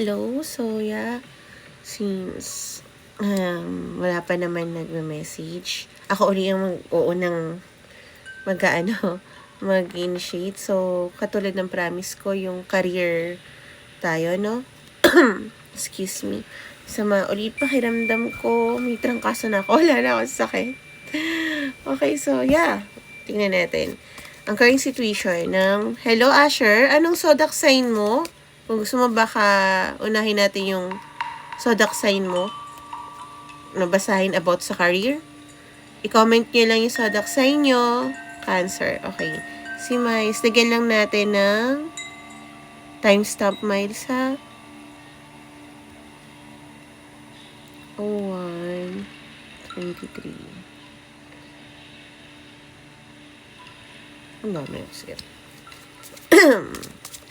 Hello. So, yeah, since wala pa naman nagme-message, ako uli yung mag-uunang mag-ano, mag-initiate. So, katulad ng promise ko, yung career tayo, no? Excuse me. Sama ulit pakiramdam ko. May trangkaso na ako. Wala na akong sakit. Okay, so, yeah. Tingnan natin. Ang current situation ng Hello, Asher. Anong zodiac sign mo? Kung gusto mo baka unahin natin yung zodiac sign mo. Nabasahin about sa career. I-comment nyo lang yung zodiac sign nyo. Cancer. Okay. Si Miles, lagyan lang natin ng timestamp Miles ha. 01:23. Ang dami. Sige.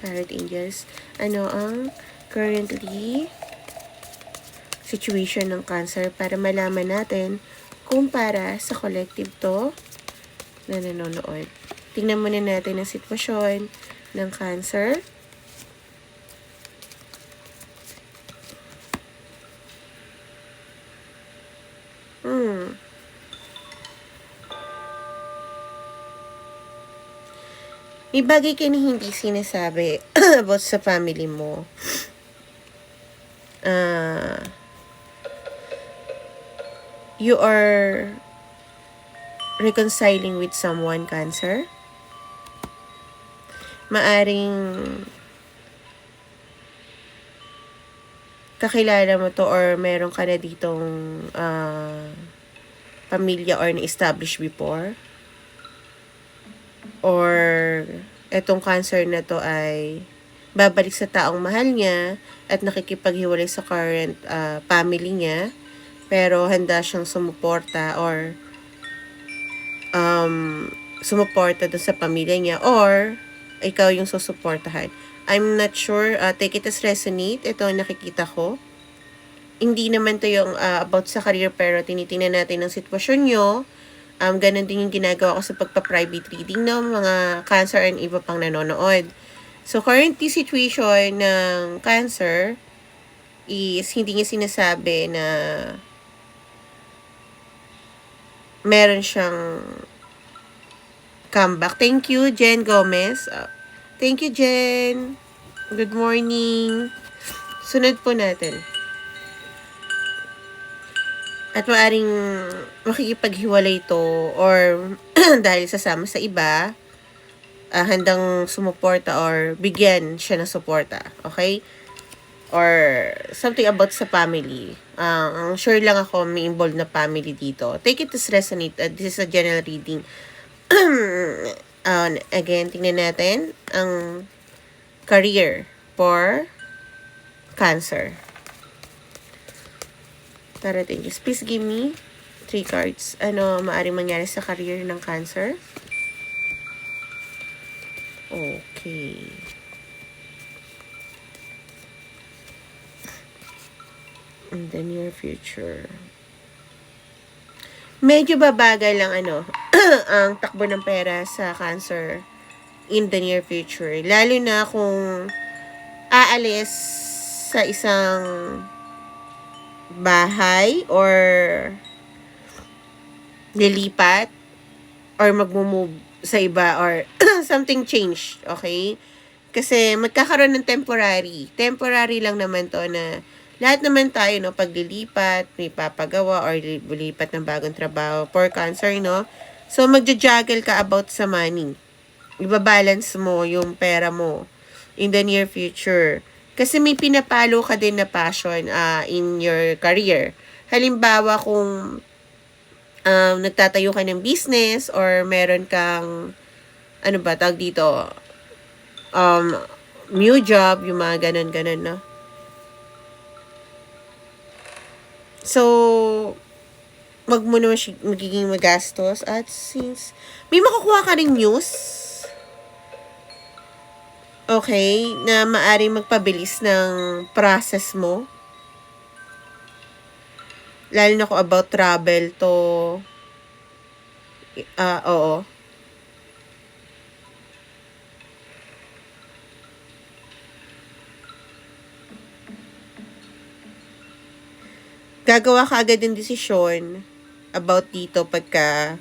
Tarot Angels. Ano ang currently situation ng Cancer para malaman natin kung para sa collective to na nanonood. Tingnan muna natin ang sitwasyon ng Cancer. May bagay ka na hindi sinasabi about sa family mo. You are reconciling with someone, Cancer. Maaring kakilala mo to or meron ka na ditong pamilya or na-establish before. Or etong Cancer na to ay babalik sa taong mahal niya at nakikipaghiwalay sa current family niya, pero handa siyang sumuporta or sumuporta dun sa pamilya niya, or ikaw yung susuportahan. I'm not sure. Take it as resonate. Ito ang nakikita ko. Hindi naman to yung about sa career, pero tinitingnan natin ang sitwasyon nyo. Ganun din yung ginagawa ko sa pagpa-private reading ng mga Cancer and iba pang nanonood. So, currently situation ng Cancer is hindi niya sinasabi na meron siyang comeback. Thank you, Jen Gomez. Thank you, Jen. Good morning. Sunod po natin. At maaring makikipaghiwalay to or dahil sasama sa iba, handang sumuporta or bigyan siya ng suporta. Okay? Or something about sa family. Sure lang ako may involved na family dito. Take it as resonate. This is a general reading. Again, tingnan natin ang career for Cancer. Tarot Angels, please give me 3 cards. Ano maaaring mangyari sa career ng Cancer? Okay. In the near future. Medyo babagal lang ang takbo ng pera sa Cancer in the near future. Lalo na kung aalis sa isang bahay or lilipat or magmo-move sa iba or something change, okay? Kasi magkakaroon ng temporary. Temporary lang naman to na lahat naman tayo, no, paglilipat, may papagawa or lilipat ng bagong trabaho for Cancer, no? So, magja-juggle ka about sa money. Ibabalance mo yung pera mo in the near future. Kasi may pinapalo ka din na passion in your career. Halimbawa, kung nagtatayo ka ng business or meron kang, ano ba, tawag dito, new job, yung mga ganun-ganun, no? So, wag mo naman magiging magastos. At since may makukuha ka ring news, okay, na maaring magpabilis ng process mo. Lalo na kung about travel to, oo. gagawa ka agad ng desisyon about dito pagka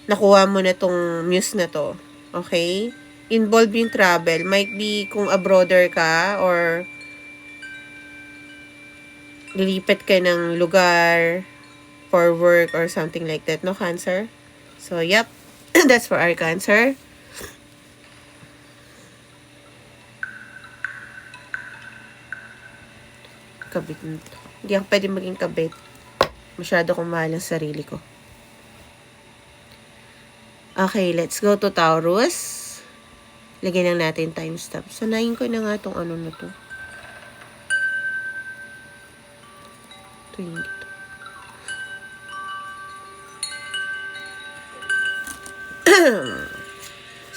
nakuha mo na tong news na to. Okay? Involved yung travel. Might be kung abroader ka or lilipat ka ng lugar for work or something like that. No, Cancer? So, yep. That's for our Cancer. Kabit nito. Hindi ako pwede maging kabit. Masyado kong mahal ang sarili ko. Okay, let's go to Taurus. Lagyan lang natin timestamp. Sanayin ko na nga itong ano na to. Ito yung dito.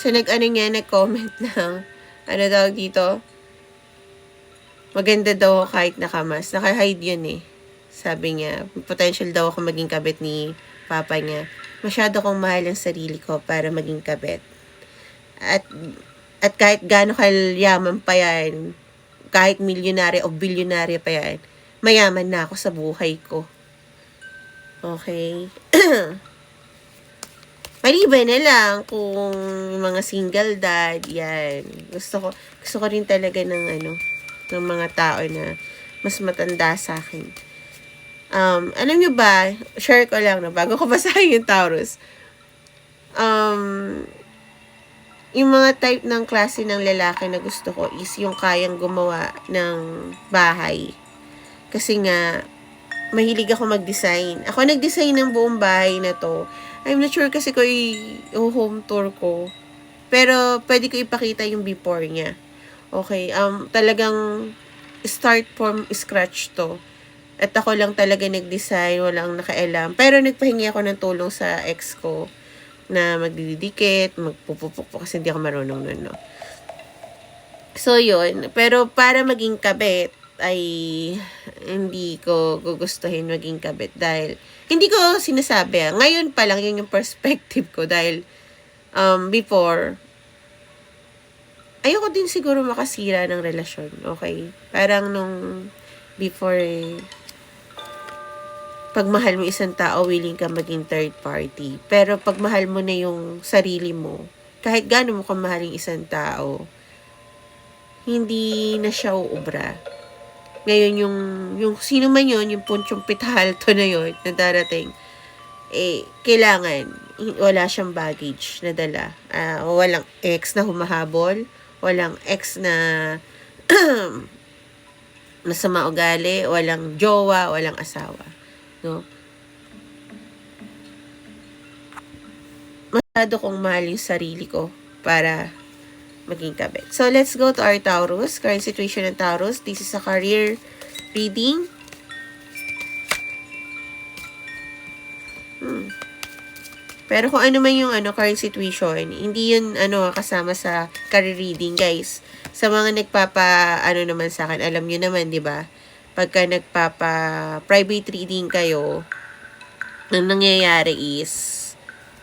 So, nag-comment ng, ano daw dito? Maganda daw kahit nakamas. Naka-hide yun eh. Sabi niya, potential daw ako maging kabit ni papa niya. Masyado kong mahal ang sarili ko para maging kabit. At kahit gaano kayaman pa yan, kahit milyonaryo o bilyonaryo pa yan, mayaman na ako sa buhay ko. Okay? Maliban na lang kung mga single dad, yan. Gusto ko rin talaga ng ng mga tao na mas matanda sa akin. Alam nyo ba, share ko lang na bago ko basahin yung Taurus. Yung mga type ng klase ng lalaki na gusto ko is yung kayang gumawa ng bahay. Kasi nga, mahilig ako mag-design. Ako nag-design ng buong bahay na to. I'm not sure kasi ko home tour ko. Pero, pwede ko ipakita yung before niya. Okay, talagang start from scratch to. At ako lang talaga nag-design, walang nakaalam. Pero nagpahingi ako ng tulong sa ex ko na magdidikit, magpupupuk kasi hindi ako marunong nun, no? So, yun. Pero para maging kabit, ay hindi ko gugustuhin maging kabit dahil hindi ko sinasabi. Ngayon pa lang yun yung perspective ko dahil before, ayoko din siguro makasira ng relasyon, okay? Parang nung before, pag mahal mo isang tao, willing ka maging third party. Pero pag mahal mo na yung sarili mo, kahit gaano mo kamahalin isang tao, hindi na siya uubra. Ngayon, yung sino man yun, yung punchong pitalto na yun, na darating, kailangan, wala siyang baggage na dala. Walang ex na humahabol, walang ex na masama ugali, walang jowa, walang asawa. No? Masyado kong mahal yung sarili ko para maging kabit. So, let's go to our Taurus. Current situation ng Taurus. This is a career reading. Pero kung ano man yung current situation, hindi yun kasama sa career reading, guys. Sa mga nagpapa naman sa akin, alam nyo naman, 'di ba? Pagka nagpapa private reading kayo, ang nangyayari is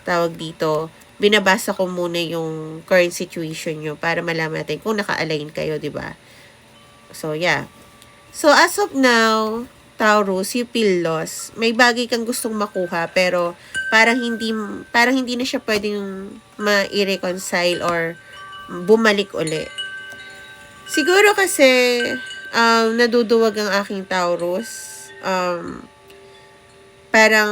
tawag dito, binabasa ko muna yung current situation nyo para malaman natin kung naka-align kayo, 'di ba? So, yeah. So, as of now, Taurus, you feel lost. May bagay kang gustong makuha pero parang hindi na siya pwedeng ma-reconcile or bumalik uli. Siguro kasi naduduwag ang aking Taurus. Parang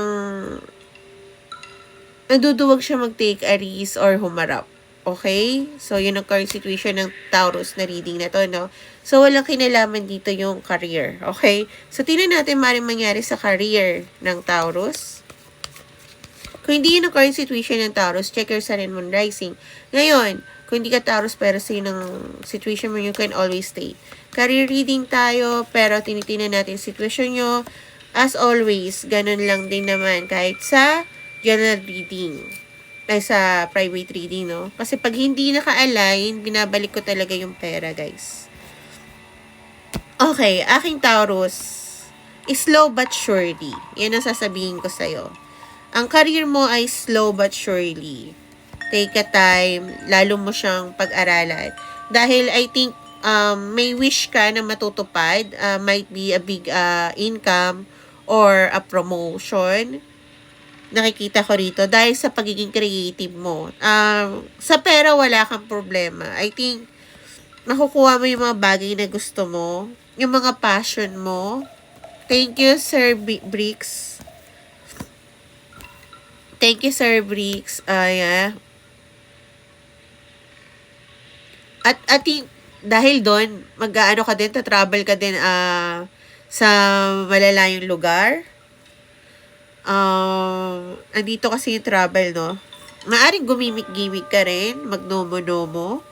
naduduwag siya mag-take a risk or humarap. Okay? So, yun ang current situation ng Taurus na reading na to, no? So, walang kinalaman dito yung career. Okay? So, tingnan natin maaaring mangyari sa career ng Taurus. Kung hindi yun ang current situation ng Taurus, check your Sun and Moon rising. Ngayon, kung hindi ka Taurus pero sa yun ang situation mo, you can always stay. Career reading tayo, pero tinitingnan natin situation nyo. As always, ganun lang din naman kahit sa general reading. Ay, sa private reading, no? Kasi pag hindi naka-align, binabalik ko talaga yung pera, guys. Okay, aking Taurus, slow but surely. Yan ang sasabihin ko sa'yo. Ang career mo ay slow but surely. Take a time, lalo mo siyang pag-aralan. Dahil I think may wish ka na matutupad, might be a big income or a promotion. Nakikita ko rito dahil sa pagiging creative mo. Sa pera wala kang problema. I think makukuha mo yung mga bagay na gusto mo, yung mga passion mo. Thank you, Sir Bricks. Thank you, Sir Bricks. Yeah. At I think dahil doon, mag-aano ka din, travel ka din sa malalayong lugar. Andito kasi yung travel, no? Maaring gumimik-gimik ka rin, magnomo-nomo.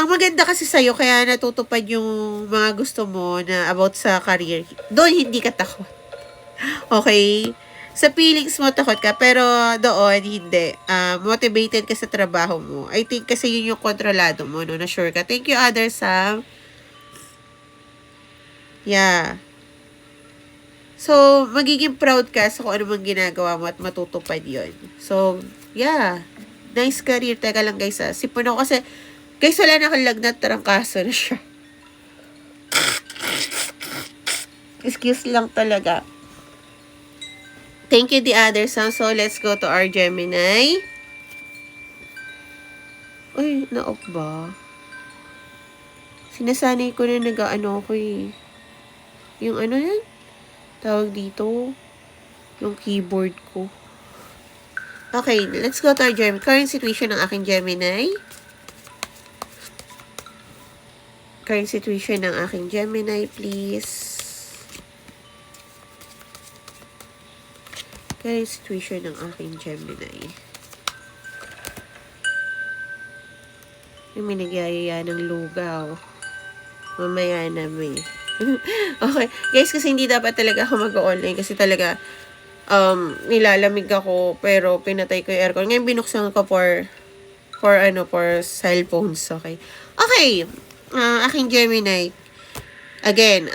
Ang maganda kasi sa'yo, kaya natutupad yung mga gusto mo na about sa career. Doon, hindi ka takot. Okay? Sa feelings mo, takot ka, pero doon, hindi. Motivated ka sa trabaho mo. I think kasi yun yung kontrolado mo, no? Na sure ka. Thank you, Other Sam. Yeah. So, magiging proud ka sa kung ano mang ginagawa mo at matutupad yun. So, yeah. Nice career. Teka lang, guys, sipon ako kasi, guys, wala na akong lagnat, tarangkaso na siya. Excuse lang talaga. Thank you, the other son. So, let's go to our Gemini. Uy, na-off ba? Sinasanay ko na nag-ano ko eh. Yung ano yan? Tawag dito. Yung keyboard ko. Okay, let's go to our Gemini. Current situation ng aking Gemini. Current situation ng aking Gemini, please. Current situation ng aking Gemini. Yung may nagyayaya ng lugaw. Mamaya na may. Okay. Guys, kasi hindi dapat talaga ako mag-online kasi talaga nilalamig ako pero pinatay ko yung aircon. Ngayon binuksan ko for cellphones. Okay. Okay. Aking Gemini. Again,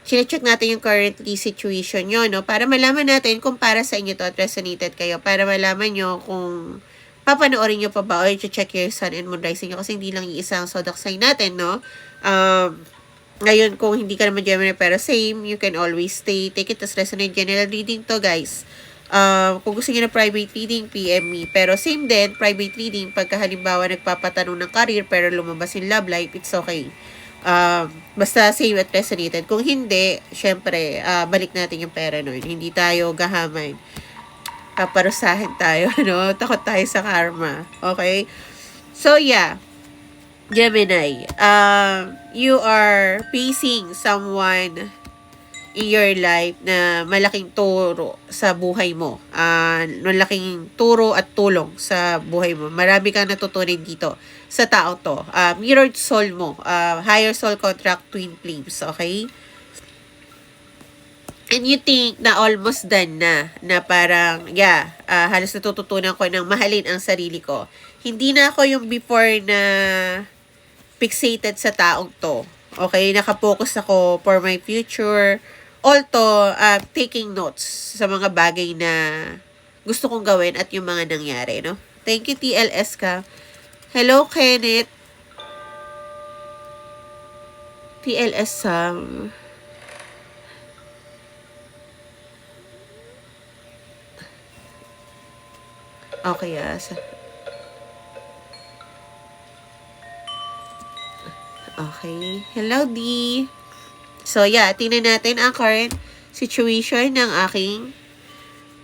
chinecheck natin yung currently situation nyo, no? Para malaman natin kung para sa inyo to at resonated kayo. Para malaman nyo kung papanoorin nyo pa ba o i-check your sun and moon rising nyo kasi hindi lang iisang zodiac sign natin, no? Ngayon, kung hindi ka naman Gemini pero same, you can always take it as resonate general reading to, guys. Kung gusto niyo na private reading, PM me. Pero same din, private reading, pagka halimbawa nagpapatanong ng career pero lumabas yung love life, it's okay. Basta same at resonated. Kung hindi, syempre, balik natin yung pera nun. Hindi tayo gahaman. Paparusahin tayo, no? Takot tayo sa karma. Okay? So, yeah. Gemini, you are facing someone in your life na malaking turo sa buhay mo. Malaking turo at tulong sa buhay mo. Marami kang natutunan dito sa tao to. Mirrored soul mo. Higher soul contract twin flames. Okay? And you think na almost done na parang, yeah, halos natututunan ko ng mahalin ang sarili ko. Hindi na ako yung before na fixated sa taong to. Okay? Nakapokus ako for my future. Also, taking notes sa mga bagay na gusto kong gawin at yung mga nangyari, no? Thank you, TLS ka. Hello, Kenneth. TLS, okay, okay. Hello, D. So, yeah. Tingnan natin ang current situation ng aking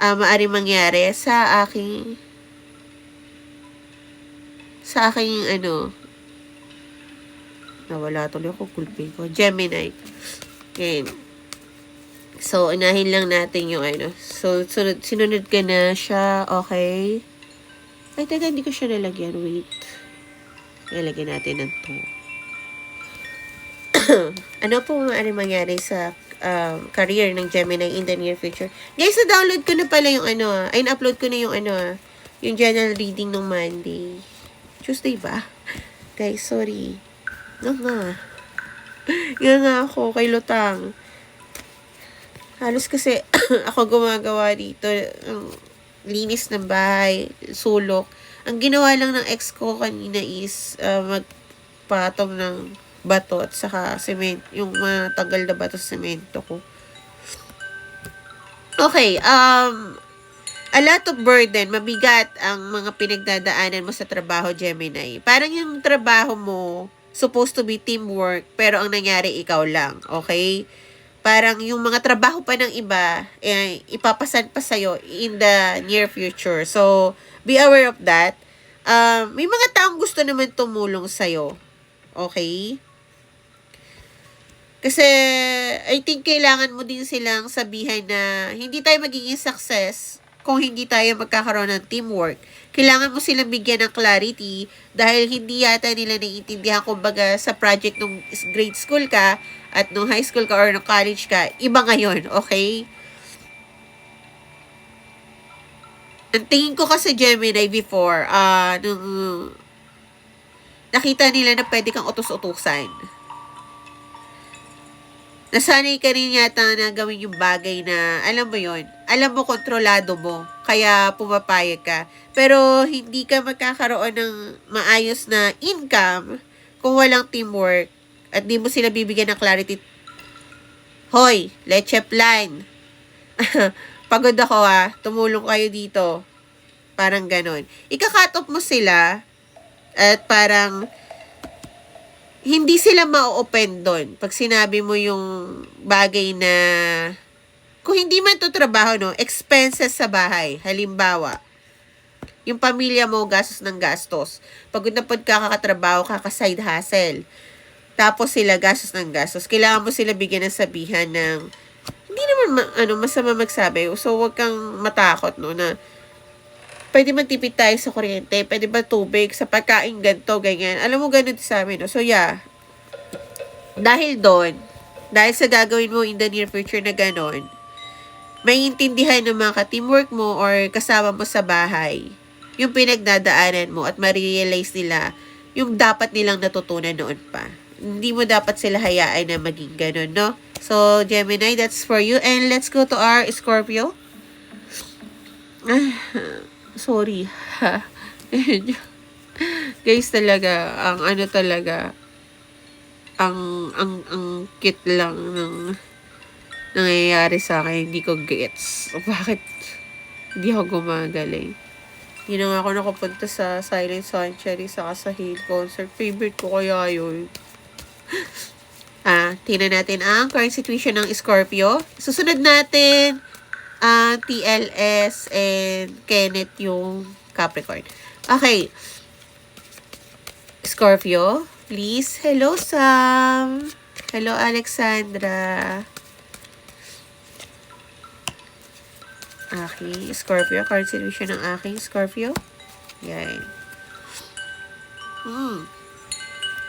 maaring mangyari sa aking nawala tuloy ako gulpin ko. Gemini. Okay. So, unahin lang natin yung So, sinunod ka na siya. Okay. Ay, teka, hindi ko siya nalagyan. Wait. Nalagyan natin ng 2. Ano po maaari mangyari sa career ng Gemini in the near future? Guys, na-download ko na pala yung na-upload ko na yung yung general reading ng Monday. Tuesday ba? Guys, sorry. Nga ako kay Lutang. Halos kasi ako gumagawa dito linis ng bahay, sulok. Ang ginawa lang ng ex ko kanina is magpatong ng bato at saka cement, yung matagal na bato sa semento ko. Okay, a lot of burden, mabigat ang mga pinagdadaanan mo sa trabaho, Gemini. Parang yung trabaho mo, supposed to be teamwork, pero ang nangyari ikaw lang, okay? Parang yung mga trabaho pa ng iba, ipapasan pa sa'yo in the near future. So, be aware of that. May mga taong gusto naman tumulong sa'yo, okay? Kasi, I think kailangan mo din silang sabihan na hindi tayo magiging success kung hindi tayo magkakaroon ng teamwork. Kailangan mo silang bigyan ng clarity dahil hindi yata nila naiintindihan, kumbaga sa project nung grade school ka at nung high school ka or nung college ka, iba ngayon, okay? Ang tingin ko kasi Gemini before, nung nakita nila na pwede kang utos-utusan. Nasanay ka rin yata na gawin yung bagay na, alam mo yon, alam mo, kontrolado mo, kaya pumapayag ka. Pero, hindi ka magkakaroon ng maayos na income kung walang teamwork at di mo sila bibigyan ng clarity. Hoy, leche plan. Pagod ako tumulong kayo dito. Parang ganon. Ika-cut off mo sila at parang hindi sila ma-open doon pag sinabi mo yung bagay na kung hindi man to trabaho, no, expenses sa bahay. Halimbawa, yung pamilya mo, gastos ng gastos. Pagod na pagod ka, kakatrabaho, kaka-side hustle. Tapos sila, gastos ng gastos. Kailangan mo sila bigyan ng sabihan ng hindi naman masama magsabi. So, wag kang matakot, no, na pwede magtipid tayo sa kuryente, pwede ba tubig, sa pagkain, ganito, ganyan. Alam mo, ganun sa amin, no? So, yeah. Dahil doon, dahil sa gagawin mo in the near future na ganon, may intindihan ng mga teamwork mo or kasama mo sa bahay, yung pinagdadaanan mo at ma-realize nila yung dapat nilang natutunan noon pa. Hindi mo dapat sila hayaan na maging ganon, no? So, Gemini, that's for you. And let's go to our Scorpio. Sorry. Guys, talaga, ang cute lang ng nangyayari sa akin. Hindi ko gets. Bakit hindi ako gumagaling? Hindi na nga ako nakapunta sa Silent Sanctuary saka sa Hill Concert. Favorite ko kaya yun. Tingnan natin ang current situation ng Scorpio. Susunod natin TLS and Kenneth yung Capricorn. Okay. Scorpio, please. Hello, Sam. Hello, Alexandra. Okay, Scorpio. Current situation ng aking Scorpio. Yan.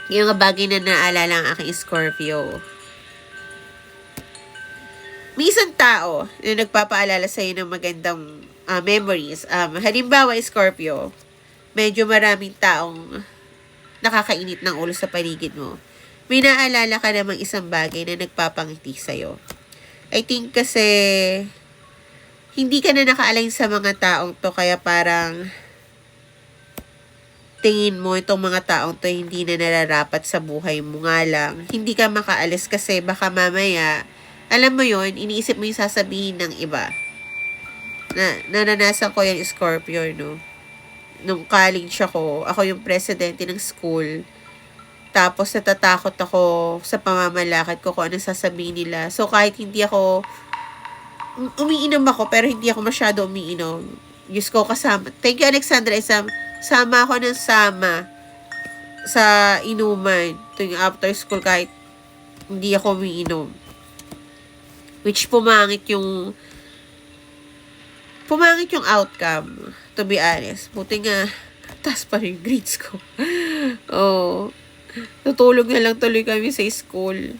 Yung mga bagay na naalala ang aking Scorpio. May isang tao na nagpapaalala sa'yo ng magandang memories. Halimbawa, Scorpio, medyo maraming taong nakakainit ng ulo sa paligid mo. May naalala ka namang isang bagay na nagpapangiti sa'yo. I think kasi hindi ka na naka-align sa mga taong to, kaya parang tingin mo itong mga taong to hindi na nararapat sa buhay mo nga lang. Hindi ka makaalis kasi baka mamaya, alam mo yon, iniisip mo yung sasabihin ng iba. Naranasan ko yung Scorpio, no? Nung college ako yung presidente ng school. Tapos natatakot ako sa pamamalakad ko kung anong sasabihin nila. So kahit hindi ako, umiinom ako pero hindi ako masyado umiinom. Diyos ko, kasama. Thank you, Alexandra. Sama ako ng sama sa inuman tuwing after school kahit hindi ako umiinom. Which pumangit yung outcome, to be honest. Buti nga, taas pa rin grades ko. Tutulog na lang tuloy kami sa school.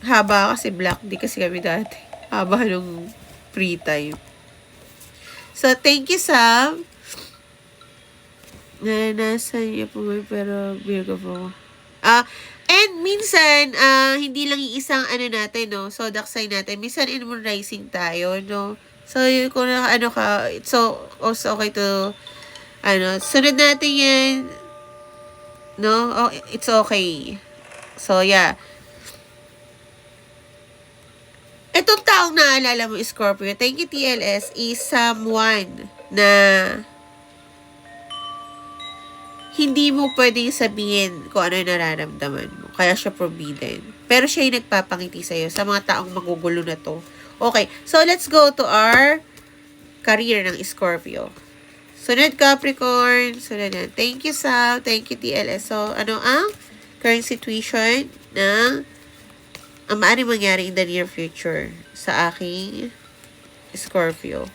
Haba kasi black day kasi kami dati. Haba nung free time. So, thank you, Sam. Nasa niya po pero Virgo po. And minsan, hindi lang yung isang natin, no? Zodiac sign natin. Minsan, in moon rising tayo, no? So, kung it's so also okay to Sunod natin yan. No? Oh, it's okay. So, yeah. Itong taong naalala mo, Scorpio, thank you TLS, is someone na hindi mo pwedeng sabihin kung ano yung nararamdaman mo. Kaya siya forbidden. Pero siya yung nagpapangiti sa'yo sa mga taong magugulo na to. Okay, so let's go to our career ng Scorpio. Sunod Capricorn, sunod na. Thank you Sal, thank you TLS. So, ano ang current situation ng ang maaaring mangyari in the near future sa aking Scorpio?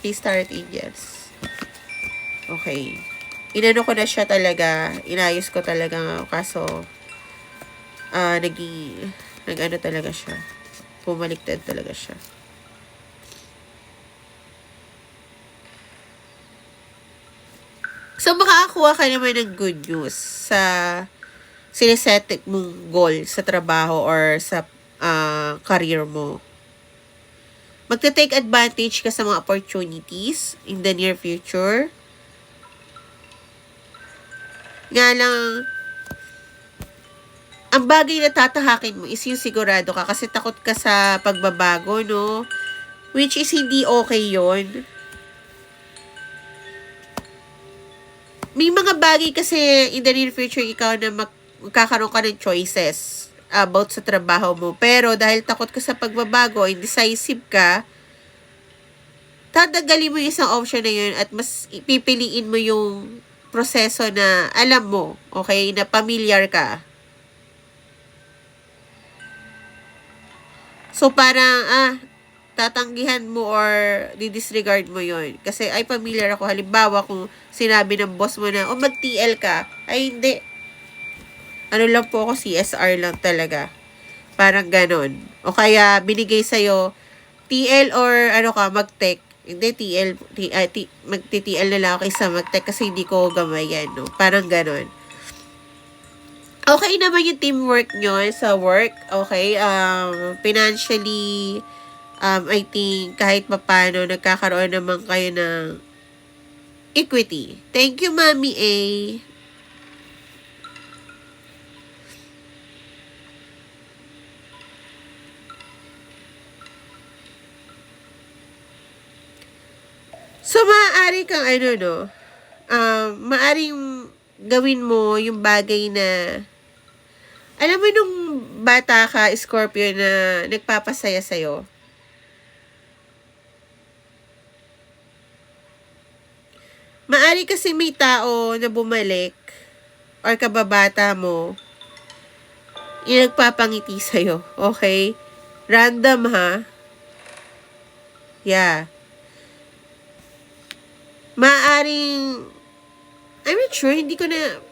Please start angels. Okay. Inano ko na siya talaga. Inayos ko talaga. Kaso, nag-ano talaga siya. Pumaliktad talaga siya. So, makakakuha ka naman ng good news sa sineset mong goal sa trabaho or sa career mo. Magte-take advantage ka sa mga opportunities in the near future. Nga lang, ang bagay na tatahakin mo is yung sigurado ka kasi takot ka sa pagbabago, no? Which is hindi okay yon. May mga bagay kasi in the near future ikaw na magkakaroon ka ng choices about sa trabaho mo. Pero dahil takot ka sa pagbabago, indecisive ka, tatagalin mo yung isang option na yun at mas pipiliin mo yung proseso na alam mo, okay, na familiar ka. So parang, tatanggihan mo or di-disregard mo yun. Kasi ay familiar ako. Halimbawa kung sinabi ng boss mo na, mag-TL ka, ay hindi. Ano lang po ako, CSR lang talaga. Parang ganon. O kaya, binigay sa'yo, TL or mag-tech. Hindi, magti-TL na lang ako isa mag-tech kasi hindi ko gamayan, no? Parang ganon. Okay naman yung teamwork nyo sa work. Okay, financially, I think, kahit papano, nagkakaroon naman kayo ng equity. Thank you, Mami A. So, maaari kang maaring gawin mo yung bagay na, alam mo nung bata ka, Scorpio, na nagpapasaya sa'yo. Maaari kasi may tao na bumalik or kababata mo yung nagpapangiti sa'yo. Okay? Random, ha? Yeah. Maaring, I'm not sure, hindi ko na,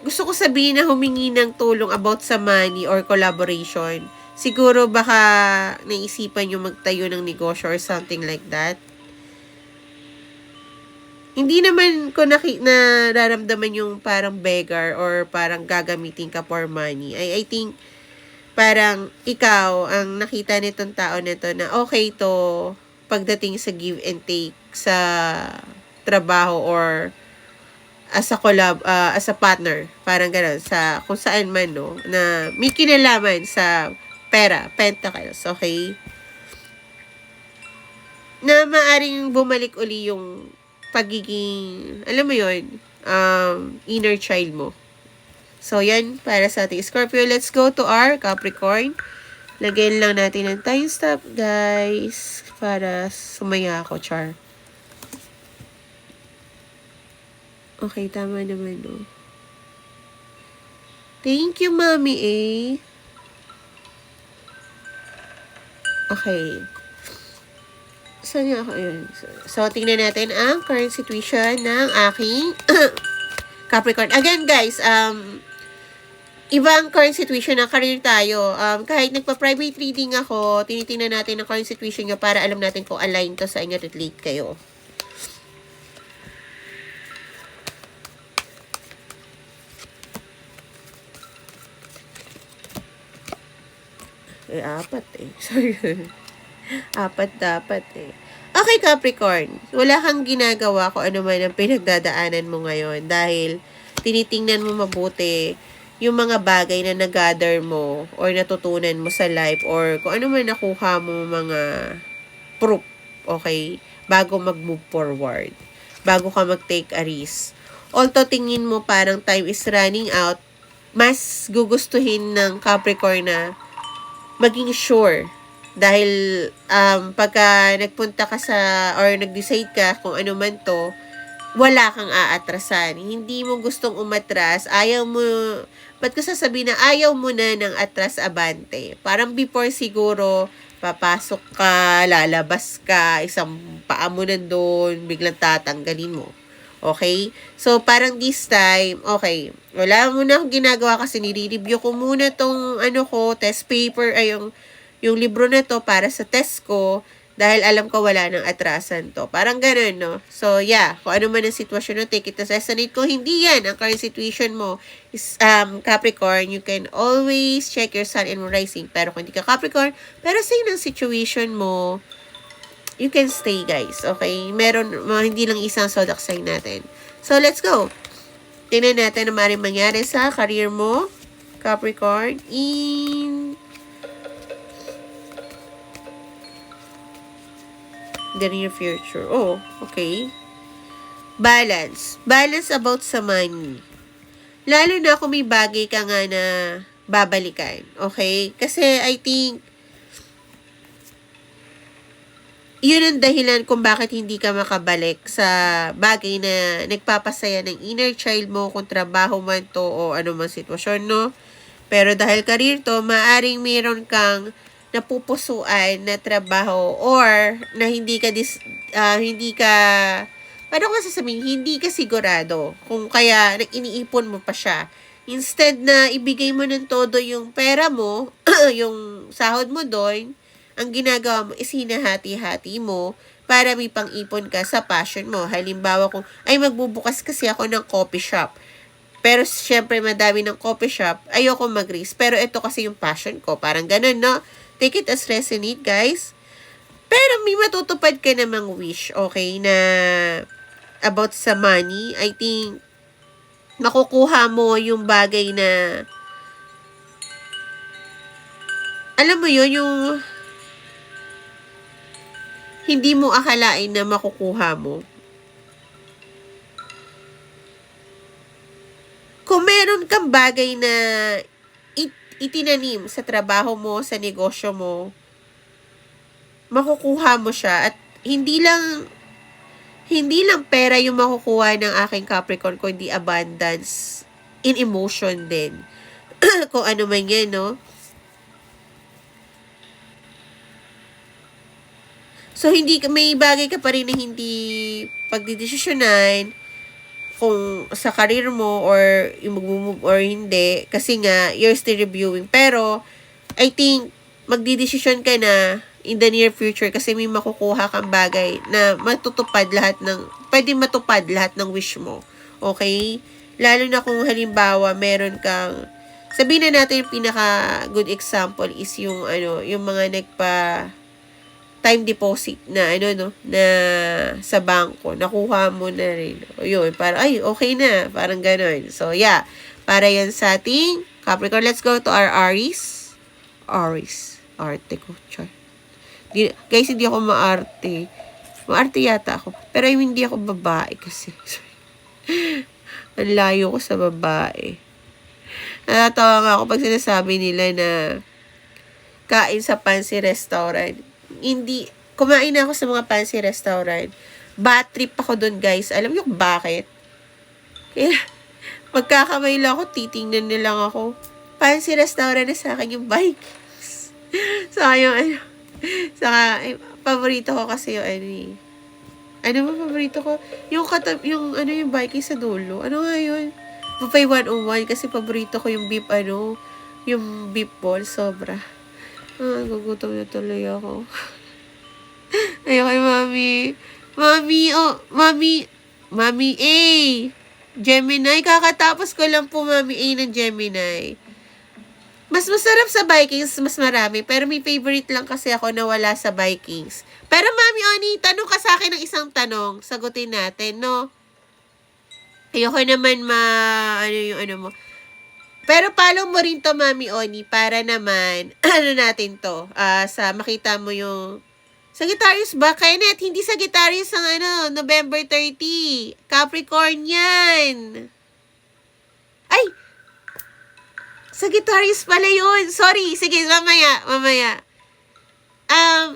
gusto ko sabihin na humingi ng tulong about sa money or collaboration. Siguro baka naisipan yung magtayo ng negosyo or something like that. Hindi naman ko nararamdaman yung parang beggar or parang gagamitin ka for money. I think parang ikaw ang nakita nitong tao nito na okay to pagdating sa give and take sa trabaho or as a partner, parang gano'n, sa kung saan man, no, na may kinalaman sa pera, pentacles, okay? Na maaring bumalik uli yung pagiging, alam mo yun, inner child mo. So, yan, para sa ating Scorpio. Let's go to our Capricorn. Lagyan lang natin ng time stop, guys, para sumaya ako, char. Okay, tama naman, no? Thank you, Mami A. Okay. Saan nga ako? Ayun. So, tingnan natin ang current situation ng aking Capricorn. Again, guys, ibang current situation ng career tayo. Kahit nagpa-private reading ako, tinitingnan natin ang current situation nyo para alam natin kung align to sa inyo, relate kayo. Apat eh. Sorry. Apat dapat eh. Okay, Capricorn, wala kang ginagawa kung ano man ang pinagdadaanan mo ngayon dahil tinitingnan mo mabuti yung mga bagay na nag-gather mo or natutunan mo sa life or kung ano man nakuha mo mga proof, okay, bago mag-move forward, bago ka mag-take a risk. Although tingin mo parang time is running out, mas gugustuhin ng Capricorn na maging sure. Dahil pagka nagpunta ka sa or nag-decide ka kung ano man to, wala kang aatrasan. Hindi mo gustong umatras, ayaw mo, ba't ko sasabihin na ayaw mo na ng atras abante. Parang before siguro, papasok ka, lalabas ka, isang paa mo nandun, biglang tatanggalin mo. Okay? So, parang this time, okay, wala muna akong ginagawa kasi nire-review ko muna tong test paper, ay yung libro na to para sa test ko dahil alam ko wala nang atrasan to. Parang ganun, no? So, yeah, kung ano man ang sitwasyon mo, take it as resonate. Kung hindi yan, ang current situation mo is Capricorn, you can always check your sun and moon rising. Pero kung hindi ka Capricorn, pero same ang situation mo, you can stay, guys. Okay? Meron, hindi lang isang zodiac sign natin. So, let's go. Tingnan natin na maaaring mangyari sa career mo, Capricorn, in the near future. Oh, okay. Balance. Balance about sa money. Lalo na kung may bagay ka nga na babalikan. Okay? Kasi I think yun ang dahilan kung bakit hindi ka makabalik sa bagay na nagpapasaya ng inner child mo, kung trabaho man to o anumang sitwasyon, no? Pero dahil career to, maaring meron kang napupusuan na trabaho or na hindi ka paano ko sasabihin, hindi ka sigurado kung kaya iniipon mo pa siya. Instead na ibigay mo ng todo yung pera mo, yung sahod mo doon, ang ginagawa mo is hinahati-hati mo para may pang-ipon ka sa passion mo. Halimbawa kung, ay magbubukas kasi ako ng coffee shop. Pero syempre madami ng coffee shop, ayoko mag-risk. Pero ito kasi yung passion ko. Parang ganun, no? Take it as resonate, guys. Pero may matutupad ka namang wish, okay, na about sa money. I think makukuha mo yung bagay na alam mo yun, yung hindi mo akalain na makukuha mo. Kung meron kang bagay na itinanim sa trabaho mo, sa negosyo mo, makukuha mo siya. At hindi lang pera yung makukuha ng aking Capricorn, kundi abundance in emotion din. Kung ano man yan, no? So, may bagay ka pa rin na hindi pagdidesisyonan kung sa career mo or yung mag-move or hindi. Kasi nga, you're still reviewing. Pero, I think, magdidesisyon ka na in the near future kasi may makukuha kang bagay na pwede matupad lahat ng wish mo. Okay? Lalo na kung halimbawa, meron kang, sabihin na natin yung pinaka good example is yung mga time deposit na na sa bangko, nakuha mo na rin. O yun, parang ay okay na, parang gano'n. So yeah, para yan sa ating Capricorn. Let's go to our Aries. Arte ko, char. Guys, hindi ako maarte. Maarte yata ako. Pero hindi ako babae kasi. Ang layo ko sa babae. Natatawa nga ako pag sinasabi nila na kain sa fancy restaurant. Hindi, kumain na ako sa mga fancy restaurant. Bad trip ako dun, guys. Alam niyo kung bakit? Kaya, magkakamay lang ako, titingnan nilang ako. Fancy restaurant na sa akin yung Vikings. Saka yung, paborito ko kasi yung ano ba paborito ko? Yung yung Vikings sa dulo. Ano nga yun? Buffet 101 kasi paborito ko yung beef, yung beef ball, sobra. Gugutom na tuloy ako. Ayoko kay Mami A. Gemini, kakatapos ko lang po Mami A ng Gemini. Mas masarap sa Vikings, mas marami. Pero may favorite lang kasi ako na wala sa Vikings. Pero Mami Oni, tanong ka sa akin ng isang tanong. Sagutin natin, no? Ayoko naman ano yung ano mo. Pero follow mo rin to, Mami Oni, para naman, ano natin to, sa makita mo yung Sagittarius ba? Kenneth, hindi Sagittarius ang November 30. Capricorn yan. Ay! Sagittarius pala yun. Sorry. Sige, mamaya.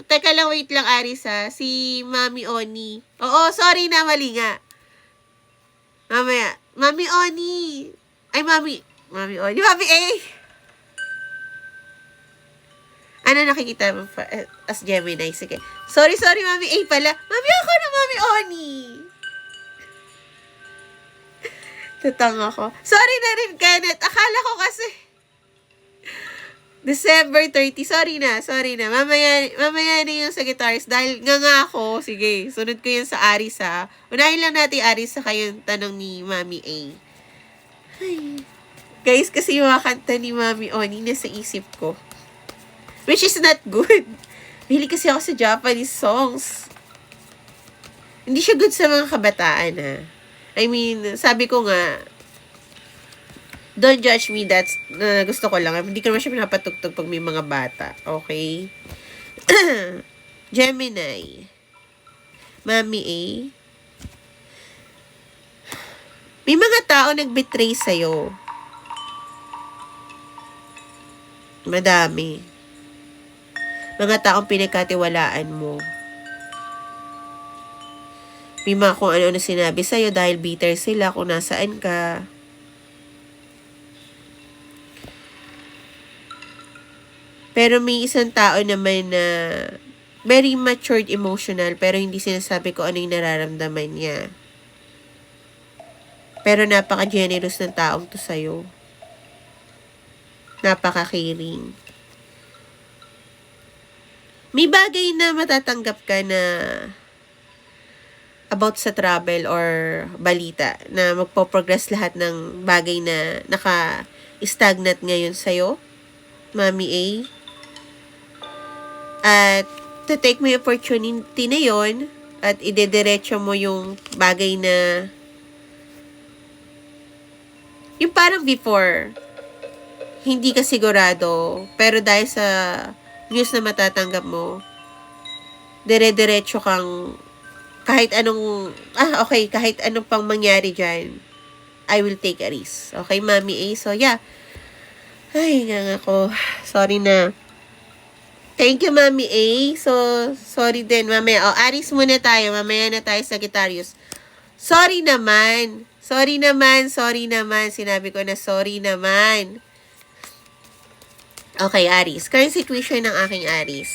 Teka lang, wait lang, Arisa. Si Mami Oni. Oo, sorry na, mali nga. Mamaya. Mami Oni. Ay, Mami Oni. Mami A. Ano nakikita mo as Gemini? Sige. Sorry, Mami A pala. Mami ako na, Mami Oni. Tutang ako. Sorry na rin, Kenneth. Akala ko kasi December 30. Sorry na. Mamaya na yung Sagittarius. Dahil nga ako. Sige, sunod ko yun sa Aris, ha. Unahin lang natin Aris sa kayong tanong ni Mami A. Ay. Guys, kasi yung mga kanta ni Mami Oni nasa isip ko. Which is not good. Mahilig kasi ako sa Japanese songs. Hindi siya good sa mga kabataan, ha. I mean, sabi ko nga, don't judge me, that's, gusto ko lang. Hindi ko naman siya pinapatugtog pag may mga bata. Okay? Gemini. Mami A. May mga tao nag-betray sa'yo. Madami. Mga taong pinagkatiwalaan mo. May mga kung ano-ano sinabi sa'yo dahil bitter sila kung nasaan ka. Pero may isang tao naman na very matured emotional pero hindi sinasabi ko ano yung nararamdaman niya. Pero napaka-generous ng taong to sa'yo. Napaka-caring. May bagay na matatanggap ka na about sa travel or balita na magpo-progress lahat ng bagay na naka-stagnant ngayon sa'yo, Mami A. At to take mo yung opportunity na yon at idediretso mo yung bagay na yung parang before hindi ka sigurado pero dahil sa news na matatanggap mo dire-diretso kang kahit anong kahit anong pang mangyari dyan, I will take a risk. Okay, Mami A? So yeah, ay nga ako, sorry na. Thank you, Mami A. So, sorry din, mamaya. Aris muna tayo. Mamaya na tayo, Sagittarius. Sorry naman. Sinabi ko na sorry naman. Okay, Aris. Current situation ng aking Aris.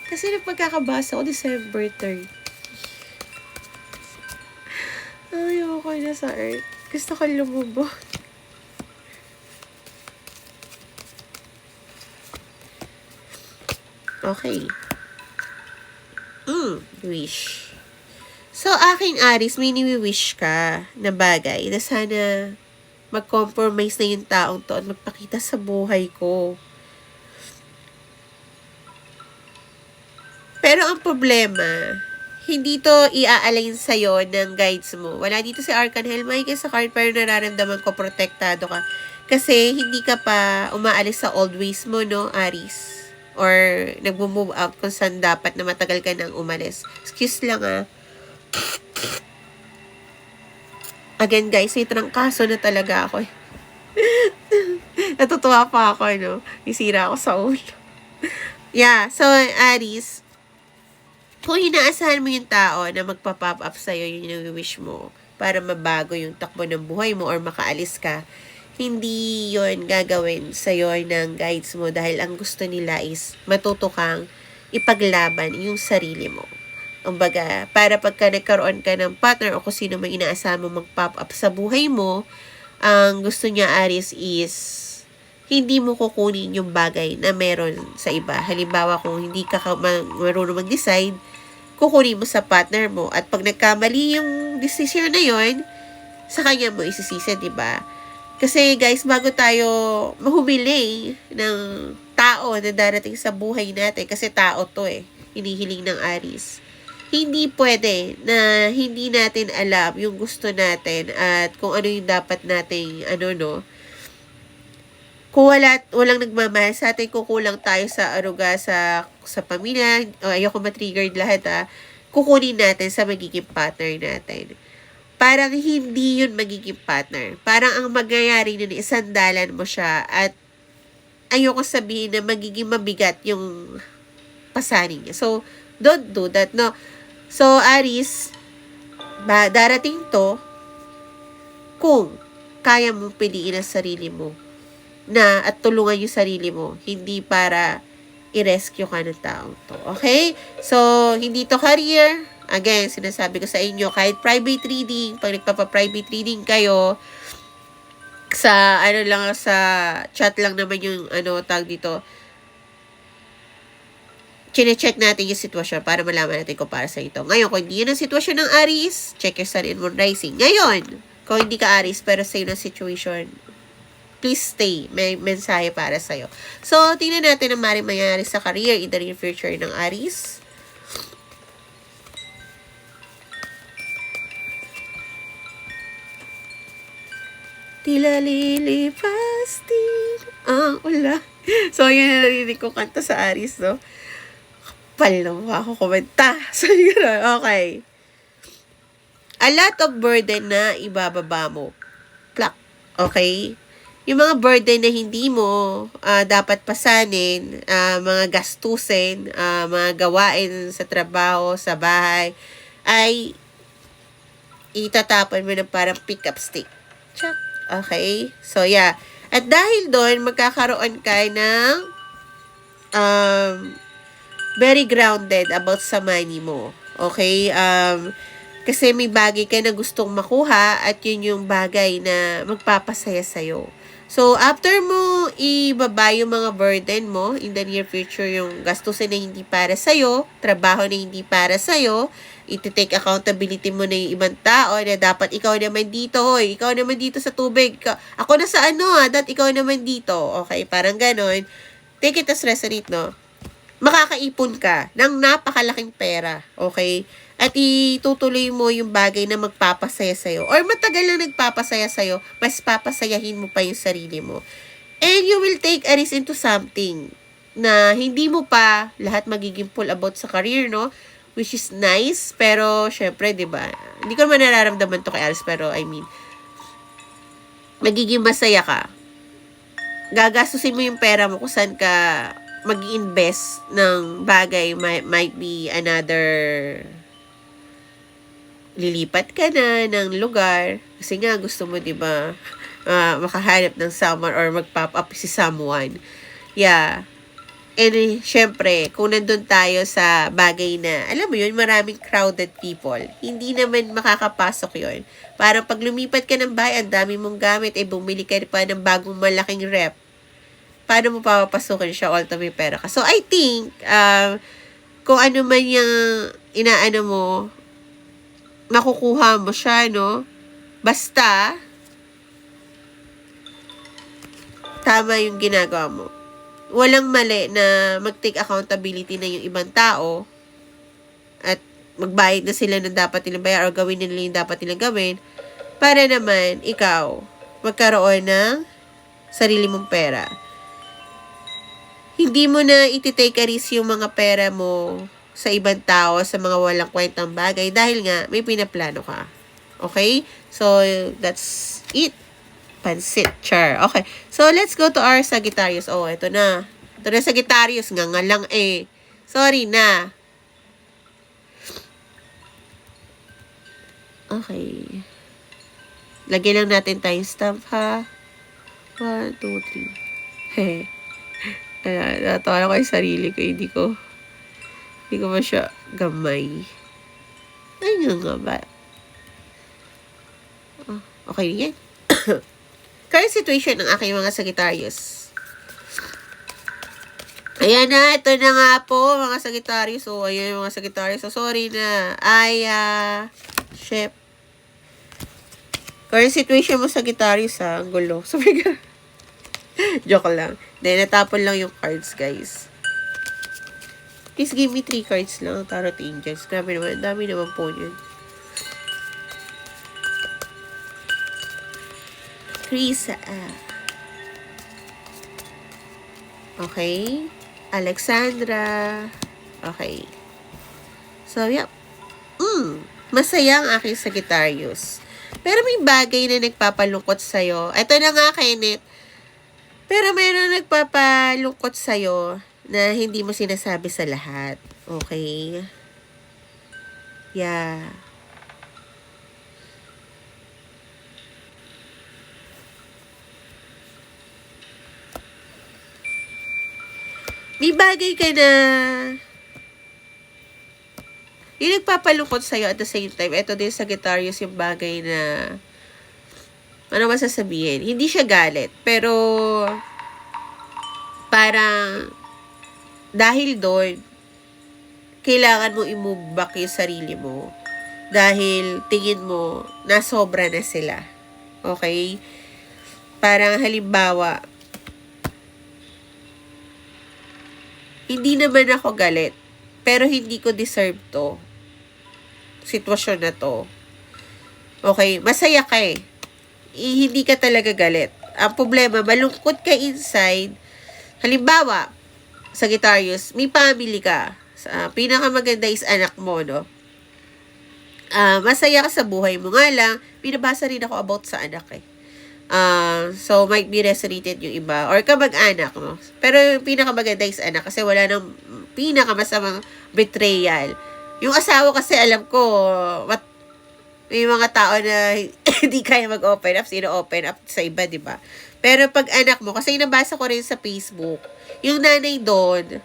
Kasi nagpagkakabasa ko December 3. Ayoko na sa Earth. Gusto ko lumubog. Okay. Wish. So, aking Aris, may ni-wish ka na bagay na sana mag-compromise na yung taong to at magpakita sa buhay ko. Pero ang problema, hindi to i-align sa'yo ng guides mo. Wala dito si Arcangel Michael sa card pero nararamdaman ko protektado ka. Kasi hindi ka pa umaalis sa old ways mo, no, Aris? Or nagmo-move out kung saan dapat na matagal ka nang umalis. Excuse lang, Again, guys, may trangkaso na talaga ako. Natutuwa pa ako, no? Isira ako sa ulo. Yeah, so, Aris, kung inaasahan mo yung tao na magpa-pop up sa'yo, yun yung wish mo para mabago yung takbo ng buhay mo or makaalis ka, hindi yon gagawin sa'yo ng guides mo dahil ang gusto nila is matuto kang ipaglaban yung sarili mo. Kumbaga, para pagka nagkaroon ka ng partner o kung sino may inaasahan mo mag-pop up sa buhay mo, ang gusto niya, Aris, is hindi mo kukunin yung bagay na meron sa iba. Halimbawa, kung hindi ka marunong mag-decide, kukunin mo sa partner mo. At pag nagkamali yung decision na yon, sa kanya mo isisisi, diba? Kasi guys, bago tayo mahumili ng tao na darating sa buhay natin, kasi tao to hinihiling ng Aries. Hindi pwede na hindi natin alam yung gusto natin at kung ano yung dapat nating kung walang nagmamahal sa atin, kukulang tayo sa aruga sa pamilya, ayoko matriggered lahat kukunin natin sa magiging partner natin. Parang hindi yun magiging partner. Parang ang magyayari nun, isandalan mo siya at ayoko sabihin na magiging mabigat yung pasanin niya. So, don't do that, no? So, Aries, darating to kung kaya mong piliin ang sarili mo at tulungan yung sarili mo, hindi para i-rescue ka ng taong to. Okay? So, hindi to career. Again, sinasabi ko sa inyo, kahit private reading, pag nagpapa-private reading kayo, sa sa chat lang naman yung tag dito, chine-check natin yung sitwasyon para malaman natin kung para sa ito. Ngayon, kung hindi yun ang sitwasyon ng Aries, check your Sun and Moon rising. Ngayon, kung hindi ka Aries, pero sa yun ang situation, please stay. May mensahe para sa'yo. So, tingnan natin ang maring mangyayari sa career in the near future ng Aries. Tila lilipas din ang ulan. So, yun na narinig ko kanta sa Aries, no? Kapal na mukha ako komenta. So, yun na. Okay. A lot of burden na ibababa mo. Plak. Okay? Yung mga burden na hindi mo dapat pasanin, mga gastusin, mga gawain sa trabaho, sa bahay, ay itatapon mo na parang pick-up stick. Check. Okay? So, yeah. At dahil doon, magkakaroon ka ng very grounded about sa money mo. Okay? Kasi may bagay ka na gustong makuha at yun yung bagay na magpapasaya sa'yo. So, after mo ibaba yung mga burden mo in the near future, yung gastusin na hindi para sa'yo, trabaho na hindi para sa'yo, iti-take accountability mo na yung ibang tao na dapat ikaw naman dito, hoy, ikaw naman dito sa tubig, ako na sa that ikaw naman dito. Okay, parang ganon. Take it as resonate, no? Makakaipon ka ng napakalaking pera, okay? At itutuloy mo yung bagay na magpapasaya sa'yo. Or matagal na nagpapasaya sa'yo, mas papasayahin mo pa yung sarili mo. And you will take a risk into something na hindi mo pa lahat magiging full about sa career, no? Which is nice, pero syempre, di ba? Hindi ko naman nararamdaman to kay Aries, pero I mean, magiging masaya ka. Gagastusin mo yung pera mo kung saan ka mag-invest ng bagay, might be another, lilipat ka na ng lugar kasi nga gusto mo, di ba, makahanap ng someone or mag-pop up si someone. Yeah. And syempre, kung nandun tayo sa bagay na, alam mo yun, maraming crowded people, hindi naman makakapasok yun. Parang pag lumipat ka ng bahay, ang dami mong gamit, bumili ka pa ng bagong malaking rep. Paano mo papapasukin siya all to may pera ka? So, I think, kung ano man yung inaano mo, makukuha mo siya, no? Basta, tama yung ginagawa mo. Walang mali na mag-take accountability na yung ibang tao at magbayad na sila ng dapat nilang bayar o gawin nila yung dapat nilang gawin para naman ikaw magkaroon ng sarili mong pera. Hindi mo na iti-take a risk yung mga pera mo sa ibang tao, sa mga walang kwentang bagay dahil nga may pinaplano ka. Okay? So, that's it. Pansit, char. Okay. So, let's go to our Sagittarius. Oh, ito na. Ito na Sagittarius. Nga lang Sorry na. Okay. Lagyan lang natin timestamp, ha? 1, 2, 3. Natawa ko yung sarili ko. Hindi ko ba siya gamay. Ay, nga ba? Oh, okay, yan. Current situation ng aking mga Sagittarius. Ayan na, ito na nga po, mga Sagittarius. So, ayan yung mga Sagittarius. So, sorry na. Ship. Current situation mo sa Sagittarius, ha? Ang gulo. Sabi ka. Joke lang. Then, natapon lang yung cards, guys. Please give me 3 cards lang. Tarot Angels. Grabe naman. Dami naman po yun. Krisa. Okay. Alexandra. Okay. So, yep. Masaya ang aking Sagittarius. Pero may bagay na nagpapalungkot sa'yo. Ito na nga, Kenneth. Pero mayroon nagpapalungkot sa'yo na hindi mo sinasabi sa lahat. Okay? Yeah. May bagay ka na yung nagpapalungkot sa'yo at the same time, ito din sa Sagittarius yung bagay na ano masasabihin? Hindi siya galit, pero parang dahil doon, kailangan mo i-move back yung sarili mo dahil tingin mo na sobra na sila. Okay? Parang halimbawa, hindi naman ako galit, pero hindi ko deserve to. Sitwasyon na to. Okay, masaya ka eh. Hindi ka talaga galit. Ang problema, malungkot ka inside. Halimbawa, Sagittarius, may family ka. Pinakamaganda is anak mo, no? Masaya ka sa buhay mo. Nga lang, binabasa rin ako about sa anak eh. So, might be resonated yung iba. Or kamag-anak mo. Pero yung pinakamaganda is anak kasi wala nang pinakamasamang betrayal. Yung asawa kasi alam ko, may mga tao na hindi kaya mag-open up, sino open up sa iba, di ba? Pero pag anak mo, kasi nabasa ko rin sa Facebook, yung nanay doon,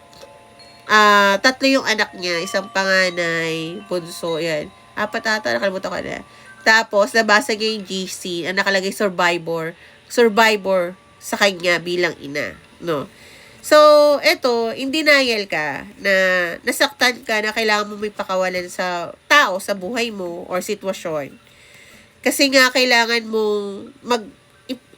3 yung anak niya, isang panganay, bunso, yan. 4 ata, nakalimutan ko na. Tapos, nabasa niya yung GC, ang nakalagay survivor sa kanya bilang ina, no? So, eto, in denial ka na nasaktan ka na kailangan mo may pakawalan sa tao, sa buhay mo, or sitwasyon. Kasi nga, kailangan mo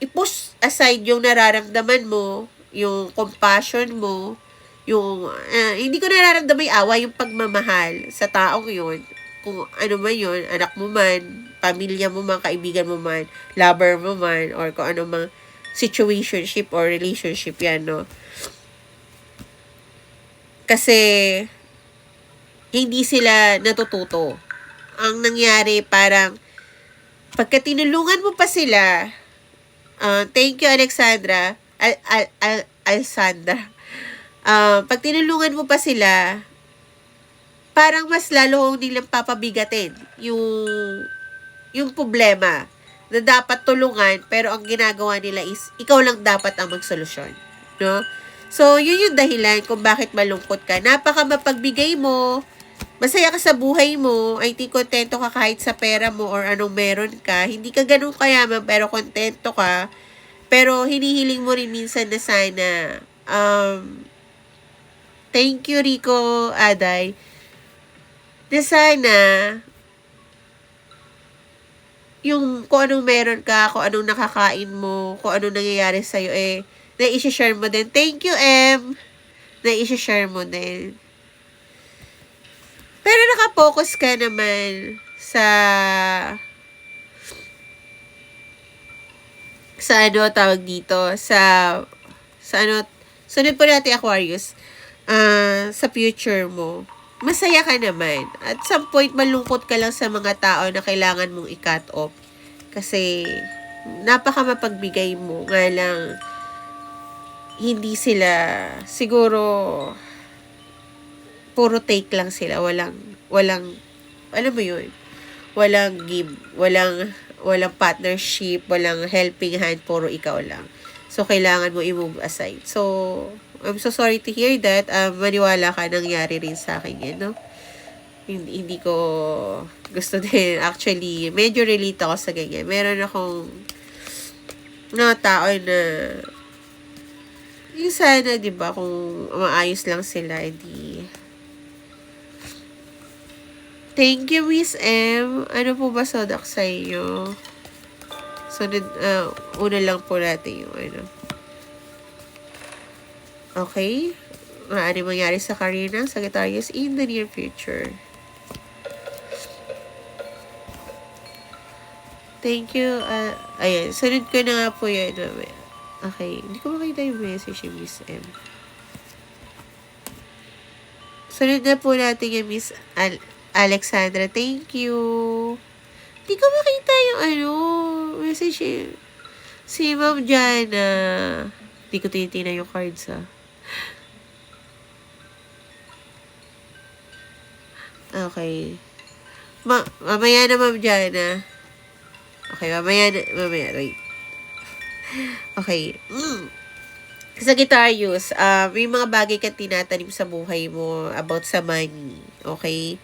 i-push aside yung nararamdaman mo, yung compassion mo, yung, hindi ko nararamdaman yung awa, yung pagmamahal sa taong yun. Kung ano man yun, anak mo man, pamilya mo man, kaibigan mo man, lover mo man, or kung ano mang situationship or relationship yan, no? Kasi, hindi sila natututo. Ang nangyari, parang, pagka tinulungan mo pa sila, thank you, Alexandra, Alexandra, pag tinulungan mo pa sila, parang mas lalo nilang papabigatin yung problema na dapat tulungan, pero ang ginagawa nila is, ikaw lang dapat ang magsolusyon. No? So, yun yung dahilan kung bakit malungkot ka. Napaka mapagbigay mo, masaya ka sa buhay mo, I think kontento ka kahit sa pera mo or anong meron ka. Hindi ka ganun kayaman, pero kontento ka. Pero hinihiling mo rin minsan na sana, thank you, Rico Aday, na sana, yung kung anong meron ka, kung anong nakakain mo, kung anong nangyayari sa'yo, na i-share mo din. Thank you, M. Na i-share mo din. Pero nakapokus ka naman sa ano tawag dito, sa ano, sunod po natin Aquarius, sa future mo. Masaya ka naman. At some point, malungkot ka lang sa mga tao na kailangan mong i-cut off. Kasi, napaka mapagbigay mo. Nga lang, hindi sila, siguro, puro take lang sila. Walang, alam mo yun, walang give, walang partnership, walang helping hand, puro ikaw lang. So, kailangan mo i-move aside. So, I'm so sorry to hear that. Maniwala ka, nangyari rin sa akin yan, no? Hindi ko gusto din. Actually, medyo relate ako sa ganyan. Meron akong tao na yung sana, di ba, kung maayos lang sila, edi. Thank you, Miss M. Ano po ba sodak sa inyo? Sunod, una lang po natin yung ano. Okay? Maaari mangyari sa career ng Sagittarius in the near future. Thank you. Ayan. Sunod ko na nga po yan. Okay. Hindi ko makita yung message ni Miss M. Sunod na po natin yung Miss Alexandra. Thank you. Hindi ko makita yung message eh. Si Ma'am Jana. Hindi ko tinitingnan yung cards Okay. Mamaya na, Ma'am Jana. Okay, mamaya, wait. Okay. Sagittarius, may mga bagay kang tinatanim sa buhay mo about sa money. Okay?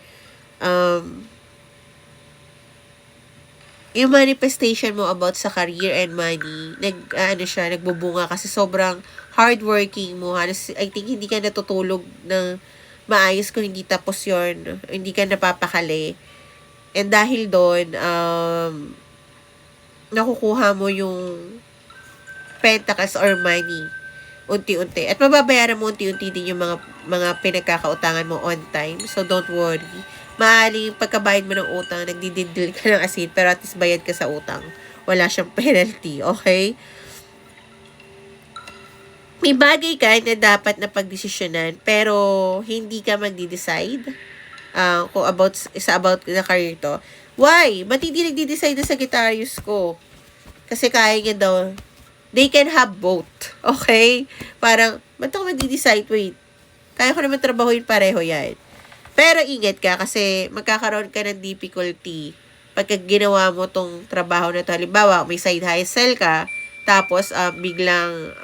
Yung manifestation mo about sa career and money, nagbubunga kasi sobrang hardworking mo. Halos, I think hindi ka natutulog ng maayos kung hindi tapos yon, hindi ka napapakali. And dahil doon, nakukuha mo yung pentacles or money unti-unti. At mababayaran mo unti-unti din yung mga pinagkakautangan mo on time. So, don't worry. Maaaring pagkabayad mo ng utang, nagdididil ka ng asin, pero at least bayad ka sa utang. Wala siyang penalty, okay? May bagay ka na dapat na pagdesisyonan, pero hindi ka magdi-decide kung about na career to. Why? Ba't hindi nagdi-decide na Sagittarius ko? Kasi kaya niya daw. They can have both. Okay? Parang, ba't ako magdi-decide? Wait. Kaya ko naman trabahuin pareho yan. Pero ingat ka kasi magkakaroon ka ng difficulty pagka ginawa mo tong trabaho na to. Halimbawa, may side hustle ka, tapos biglang,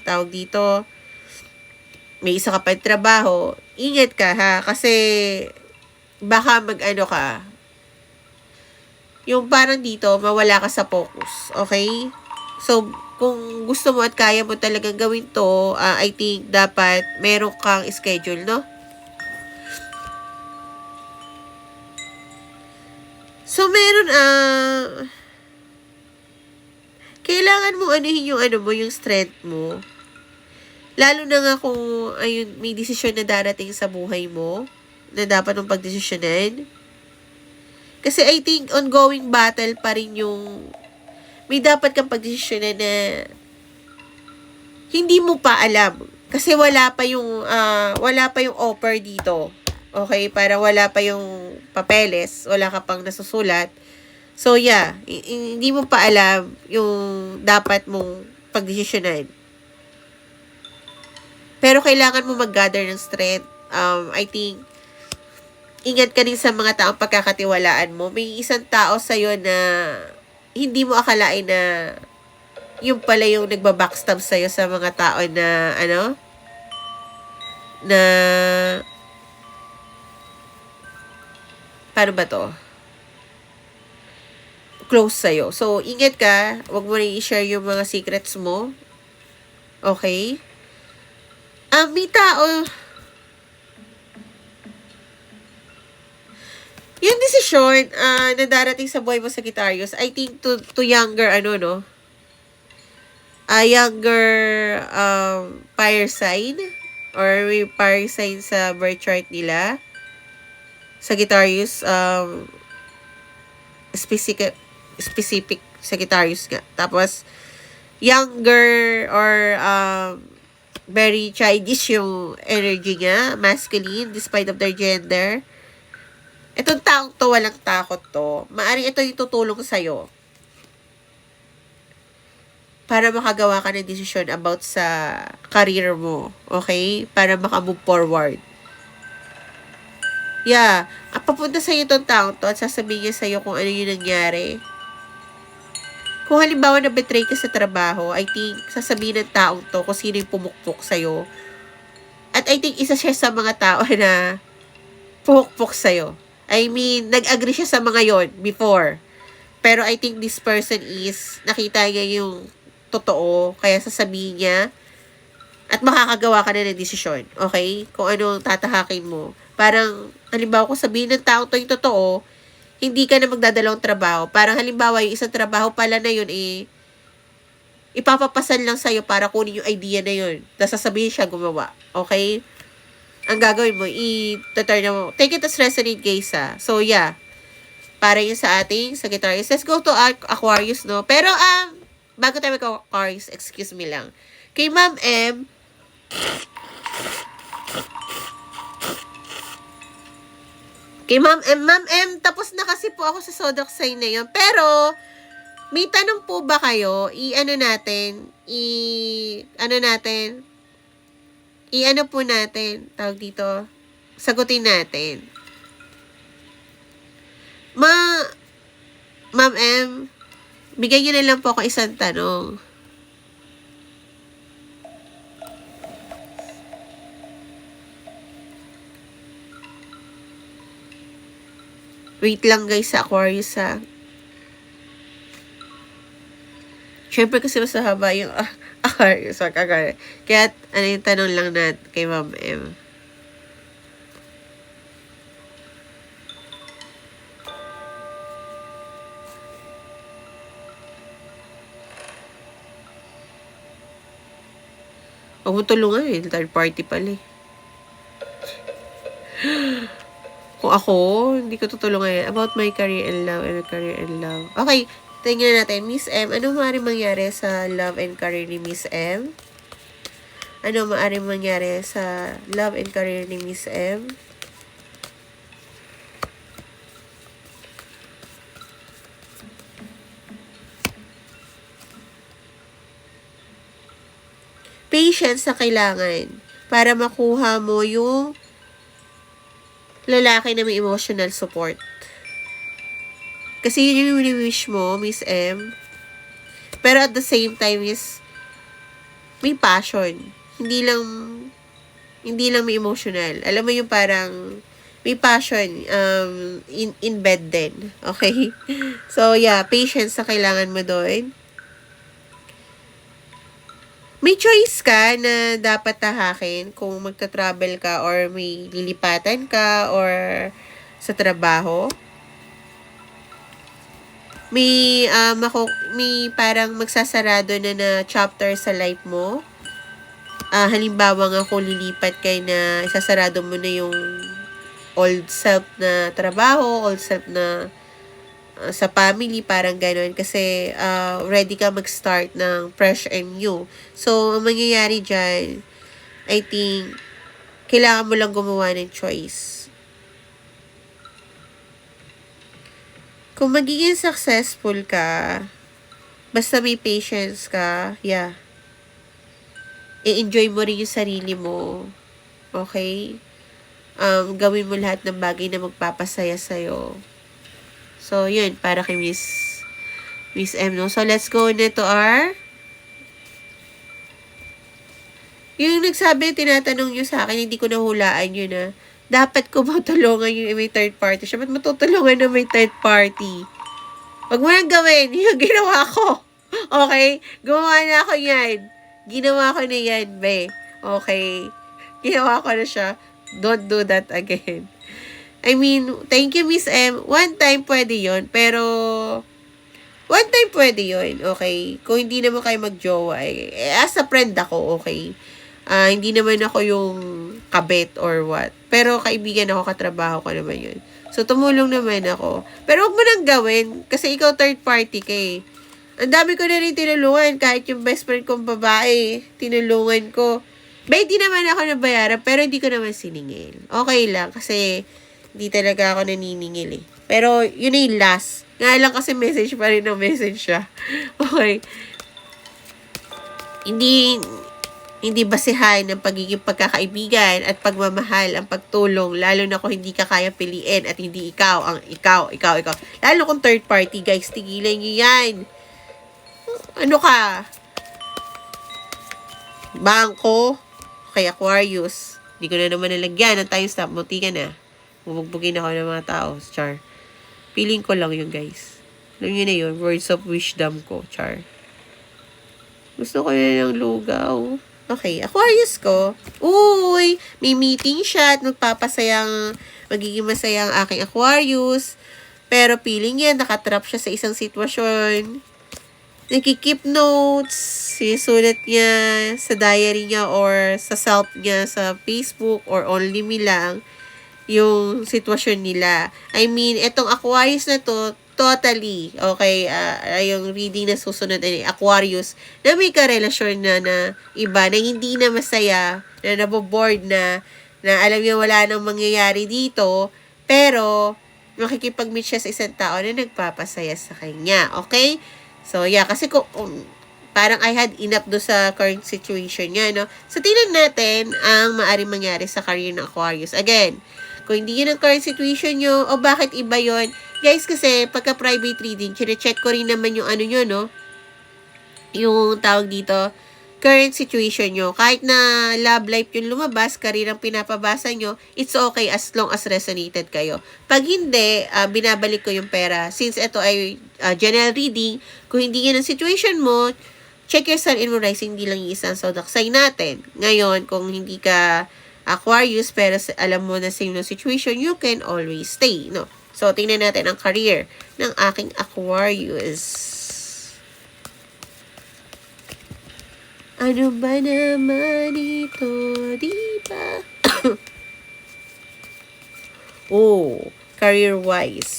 tawag dito, may isa ka pa trabaho, ingat ka ha. Kasi, baka ka, yung parang dito, mawala ka sa focus. Okay? So, kung gusto mo at kaya mo talagang gawin to, I think dapat meron kang schedule, no? So, meron, kailangan mo anuhin yung yung strength mo. Lalo na nga kung, may desisyon na darating sa buhay mo, na dapat mong pagdesisyonan. Kasi I think ongoing battle pa rin yung may dapat kang pagdesisyonan na hindi mo pa alam. Kasi wala pa yung offer dito. Okay? Para wala pa yung papeles. Wala ka pang nasusulat. So, yeah. Hindi mo pa alam yung dapat mong pagdesisyonan. Pero kailangan mo mag-gather ng strength. I think ingat ka rin sa mga taong pagkakatiwalaan mo. May isang tao sa'yo na hindi mo akalain na yung pala yung nagbabackstab sa'yo sa mga tao na, na, paano ba to? Close sa'yo. So, ingat ka. Huwag mo rin i-share yung mga secrets mo. Okay? May tao, yung desisyon na darating sa buhay mo sa Sagittarius, I think to younger, younger fire sign or may fire sign sa birth chart nila. Sagittarius, specific Sagittarius nga. Tapos, younger or very childish yung energy niya, masculine, despite of their gender. Itong taong to, walang takot to. Maaring ito yung tutulong sa'yo para makagawa ka ng desisyon about sa career mo. Okay? Para makamove forward. Yeah. Papunta sa'yo itong taong to at sasabihin niya sa'yo kung ano yung nangyari. Kung halimbawa na betray ka sa trabaho, I think sasabihin ng taong to kung sino yung pumukpok sa'yo. At I think isa siya sa mga tao na pumukpok sa'yo. I mean, nag-agree siya sa mga yon before. Pero I think this person is, nakita niya yung totoo, kaya sasabihin niya, at makakagawa ka na ng desisyon. Okay? Kung ano tatahakin mo. Parang, halimbawa kung sabihin ng tao to yung totoo, hindi ka na magdadalawang trabaho. Parang halimbawa, yung isang trabaho pala na yun, ipapapasan lang sa'yo para kunin yung idea na yun. Tapos sasabihin siya gumawa. Okay? Ang gagawin mo, i-turn mo. Take it as resonate, guys, ha. So, yeah. Para yun sa ating Sagittarius. Let's go to Aquarius, no? Pero, bago tayo mag-Aquarius, excuse me lang. Kay Ma'am M, Ma'am M, tapos na kasi po ako sa zodiac sign na yun. Pero, may tanong po ba kayo? Ano po natin, tawag dito, sagutin natin. Ma'am M, bigay niyo na lang po ako isang tanong. Wait lang guys sa Aquarius, ha. Siyempre kasi mas haba yung Aquarius. Kaya ano yung tanong lang natin kay Ma'am M. Huwag mo tulungan third party pala Kung ako, hindi ko tutulungan about my career and love. Okay, tingnan natin. Miss M, ano maaaring mangyari sa love and career ni Miss M? Ano maaaring mangyari sa love and career ni Miss M? Patience na kailangan para makuha mo yung lalaki na may emotional support. Kasi yun yung wish mo, Miss M. Pero at the same time is may passion. Hindi lang may emotional. Alam mo yung parang may passion in bed din. Okay? So, yeah, patience na kailangan mo doon. May choice ka na dapat tahakin kung magta-travel ka or may lilipatan ka or sa trabaho. May parang magsasarado na chapter sa life mo. Halimbawa nga kung lilipat kayo na isasarado mo na yung old self na trabaho, old self na sa family, parang gano'n. Kasi, ready ka mag-start ng fresh and new. So, ang mangyayari dyan, I think, kailangan mo lang gumawa ng choice. Kung magiging successful ka, basta may patience ka, yeah. I-enjoy mo rin yung sarili mo. Okay? Gawin mo lahat ng bagay na magpapasaya sa'yo. So, yun, para kay Miss M, no? So, let's go na to our yung nagsabi, tinatanong nyo sa akin, hindi ko nahulaan yun, dapat ko matulungan yung may third party siya. Ba't matutulungan na may third party? Huwag mo nang gawin. Yung ginawa ko. Okay? Gumawa na ako yan. Ginawa ko na yan, be. Okay? Ginawa ko na siya. Don't do that again. I mean, thank you, Miss M. One time pwede yun, pero one time pwede yun, okay? Kung hindi naman kayo mag-jowa, as a friend ako, okay? Hindi naman ako yung kabet or what. Pero kaibigan ako, katrabaho ko naman yun. So, tumulong naman ako. Pero huwag mo nang gawin, kasi ikaw third party ka eh. Ang dami ko na rin tinulungan, kahit yung best friend kong babae, tinulungan ko. Hindi naman ako nabayaran, pero hindi ko naman siningil. Okay lang, kasi hindi talaga ako naniningil eh. Pero, yun yung last. Nga lang kasi message pa rin ng message siya. Okay. Hindi basihan ng pagiging pagkakaibigan at pagmamahal ang pagtulong, lalo na kung hindi ka kaya piliin at hindi ikaw. Lalo kung third party, guys, tigilan nyo yan. Ano ka? Bangko? Kay Aquarius. Hindi ko na naman nalagyan ng time stop. Muti ka na. Bubugbugin ako ng mga tao. Char. Feeling ko lang yun, guys. Alam nyo na yun. Words of wisdom ko. Char. Gusto ko na ng lugaw. Okay. Aquarius ko. Uy! May meeting siya at magiging masayang aking Aquarius. Pero feeling niya, nakatrap siya sa isang sitwasyon. Nakikip notes, sinusulat niya sa diary niya or sa self niya sa Facebook or only me lang yung sitwasyon nila. I mean, itong Aquarius na to, totally, okay, yung reading na susunod ay Aquarius, na may karelasyon na iba, na hindi na masaya, na naboboard na alam niya wala nang mangyayari dito, pero makikipag-meet siya sa isang tao na nagpapasaya sa kanya, okay? So, yeah, kasi parang I had enough do sa current situation niya, no? So, tingnan natin ang maaaring mangyari sa career ng Aquarius. Again, kung hindi yun ang current situation nyo, o bakit iba yon. Guys, kasi pagka private reading, chine-check ko rin naman yung ano nyo, no? Yung tawag dito, current situation nyo. Kahit na love life yung lumabas, career ang pinapabasa nyo, it's okay as long as resonated kayo. Pag hindi, binabalik ko yung pera. Since ito ay general reading, kung hindi yan ang situation mo, check your sun and moon rising, hindi lang yung isang zodiac sign natin. Ngayon, kung hindi ka Aquarius, pero alam mo na same no situation, you can always stay, no? So, tingnan natin ang career ng aking Aquarius. Ano ba naman ito, diba? Oh, career-wise.